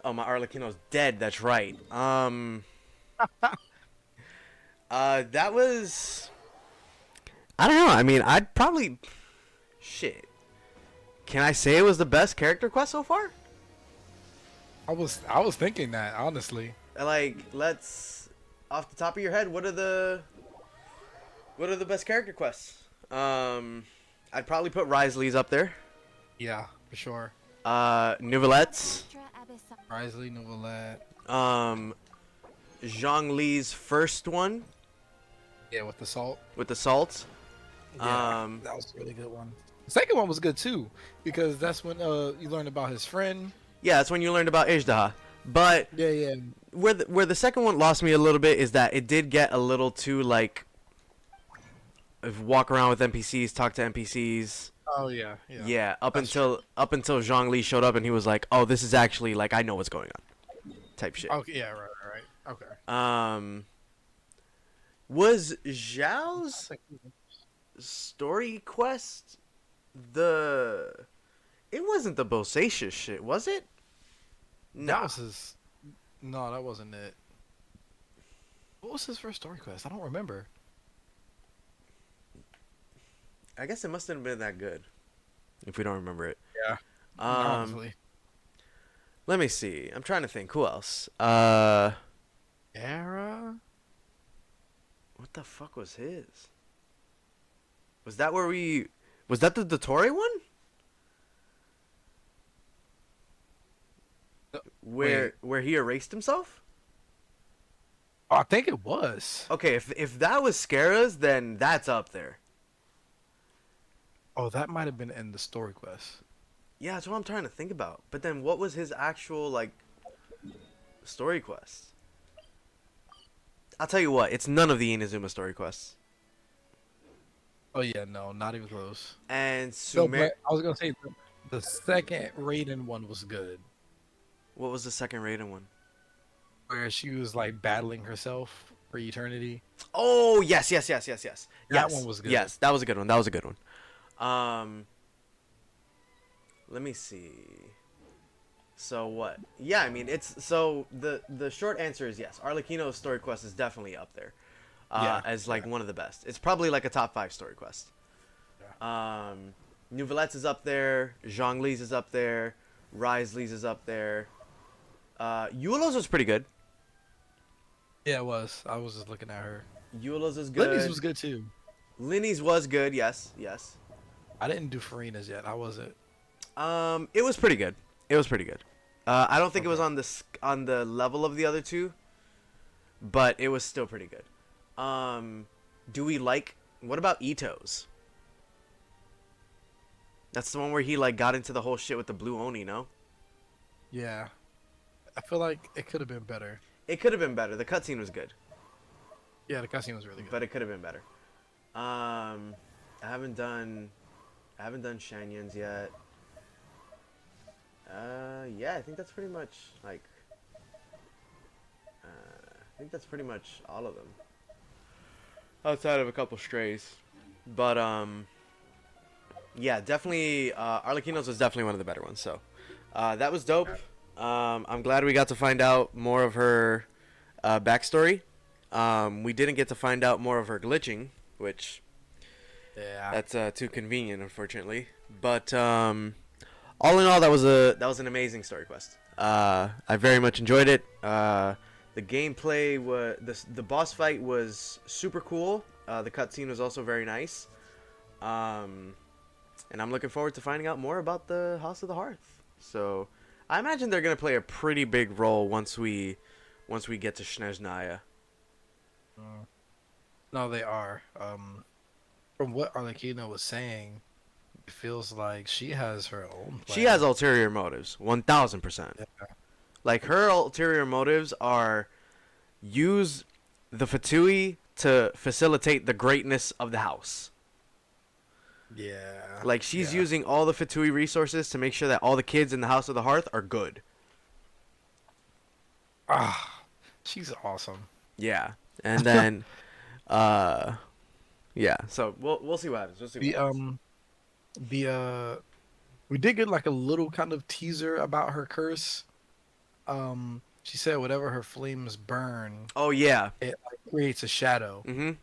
Oh, my Arlecchino's dead. That's right. That was. I don't know. I mean, I'd probably. Shit. Can I say it was the best character quest so far? I was thinking that, honestly. Like, let's. Off the top of your head, what are the best character quests? I'd probably put Risley's up there. Yeah, for sure. Nouvelette's. Risley, Novelette. Um, Zhongli's first one Yeah, with the salt. with the salt. Yeah, that was a really good one. The second one was good too, because that's when you learned about his friend. Yeah, that's when you learned about Ejdaha. But Yeah, yeah. where the second one lost me a little bit is that it did get a little too like walk around with NPCs, talk to NPCs. Oh yeah, yeah. Yeah, up That's until Zhongli showed up and he was like, "Oh, this is actually like I know what's going on," type shit. Okay, yeah, right. Okay. Was Zhao's story quest the? It wasn't the Bosacious shit, was it? That was his. No, that wasn't it. What was his first story quest? I don't remember. I guess it must have been that good, if we don't remember it. Yeah. Um, Honestly. let me see. I'm trying to think. Who else? Era. What the fuck was his? Was that where we? Was that the Dottore one? Where he erased himself? Oh, I think it was. Okay, if that was Scarra's, then that's up there. Oh, that might have been in the story quest. Yeah, that's what I'm trying to think about. But then what was his actual like story quest? I'll tell you what, it's none of the Inazuma story quests. Oh yeah, no, not even close. And No, Sumer. but I was gonna say the second Raiden one was good, What was the second Raiden one? where she was like battling herself for eternity. Oh yes. That one was good. Yes, that was a good one. That was a good one. Let me see. So what? Yeah, I mean it's so the short answer is yes. Arlecchino's story quest is definitely up there. Yeah, As like one of the best. It's probably like a top 5 story quest. Nouvelette's is up there. Zhongli's is up there. Risley's is up there. Yulo's was pretty good. Yeah, it was. I was just looking at her. Yulo's is good. Lindy's was good too. Linny's was good. Yes. I didn't do Farina's yet. How was it? It was pretty good. It was pretty good. I don't think it was on the level of the other two, but it was still pretty good. Do we like? What about Ito's? That's the one where he like got into the whole shit with the blue Oni, no? Yeah, I feel like it could have been better. It could have been better. The cutscene was good, Yeah, the cutscene was really good. but it could have been better. I haven't done Shanyun's yet. Yeah, I think that's pretty much like. I think that's pretty much all of them. Outside of a couple strays, but yeah, definitely. Arlecchino's was definitely one of the better ones. So, that was dope. I'm glad we got to find out more of her backstory. We didn't get to find out more of her glitching, which Yeah. that's too convenient, unfortunately. But all in all, that was an amazing story quest. I very much enjoyed it. The gameplay was the boss fight was super cool. The cutscene was also very nice. And I'm looking forward to finding out more about the House of the Hearth. So I imagine they're gonna play a pretty big role once we get to Snezhnaya. No, they are. From what Arlecchino was saying, it feels like she has her own plan. She has ulterior motives, 1000%. Yeah. Like her ulterior motives are use the Fatui to facilitate the greatness of the house. Yeah. Like she's Yeah. using all the Fatui resources to make sure that all the kids in the House of the Hearth are good. Ah, she's awesome. Yeah. And then yeah, so we'll see what happens. We'll see what The happens. we did get like a little kind of teaser about her curse. She said whatever her flames burn, Oh yeah. it like, creates a shadow. Mhm.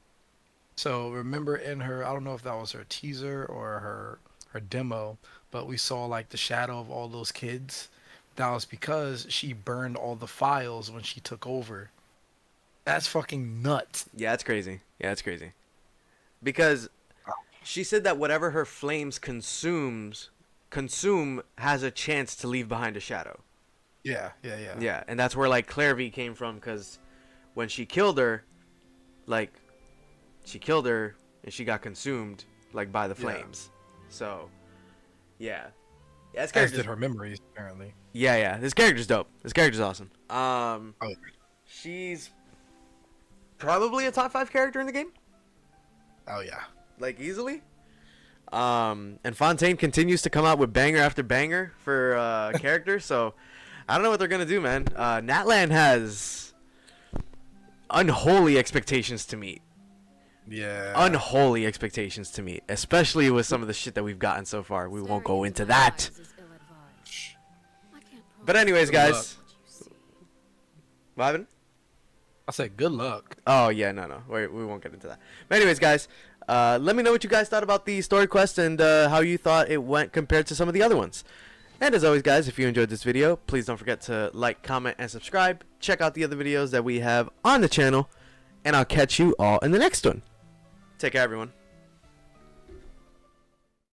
So remember in her, I don't know if that was her teaser or her demo, but we saw like the shadow of all those kids. That was because she burned all the files when she took over. That's fucking nuts. Yeah, it's crazy. Yeah, it's crazy. Because she said that whatever her flames consume has a chance to leave behind a shadow. Yeah, yeah, yeah. Yeah, and that's where like Clairvy came from, because when she killed her, like she killed her and she got consumed like by the Yeah. flames. So yeah, yeah, this As character's did her memories, apparently. yeah. This character's dope. This character's awesome. Oh, She's probably a top 5 character in the game, oh yeah. like easily. And Fontaine continues to come out with banger after banger for characters. So I don't know what they're gonna do, man. Natlan has unholy expectations to meet. Yeah. Unholy expectations to meet, especially with some of the shit that we've gotten so far. We won't go into that. But anyways, Good guys. luck. What happened? I said good luck. Oh yeah, no, we won't get into that. But anyways, guys, let me know what you guys thought about the story quest and how you thought it went compared to some of the other ones. And as always, guys, if you enjoyed this video, please don't forget to like, comment, and subscribe. Check out the other videos that we have on the channel, and I'll catch you all in the next one. Take care, everyone.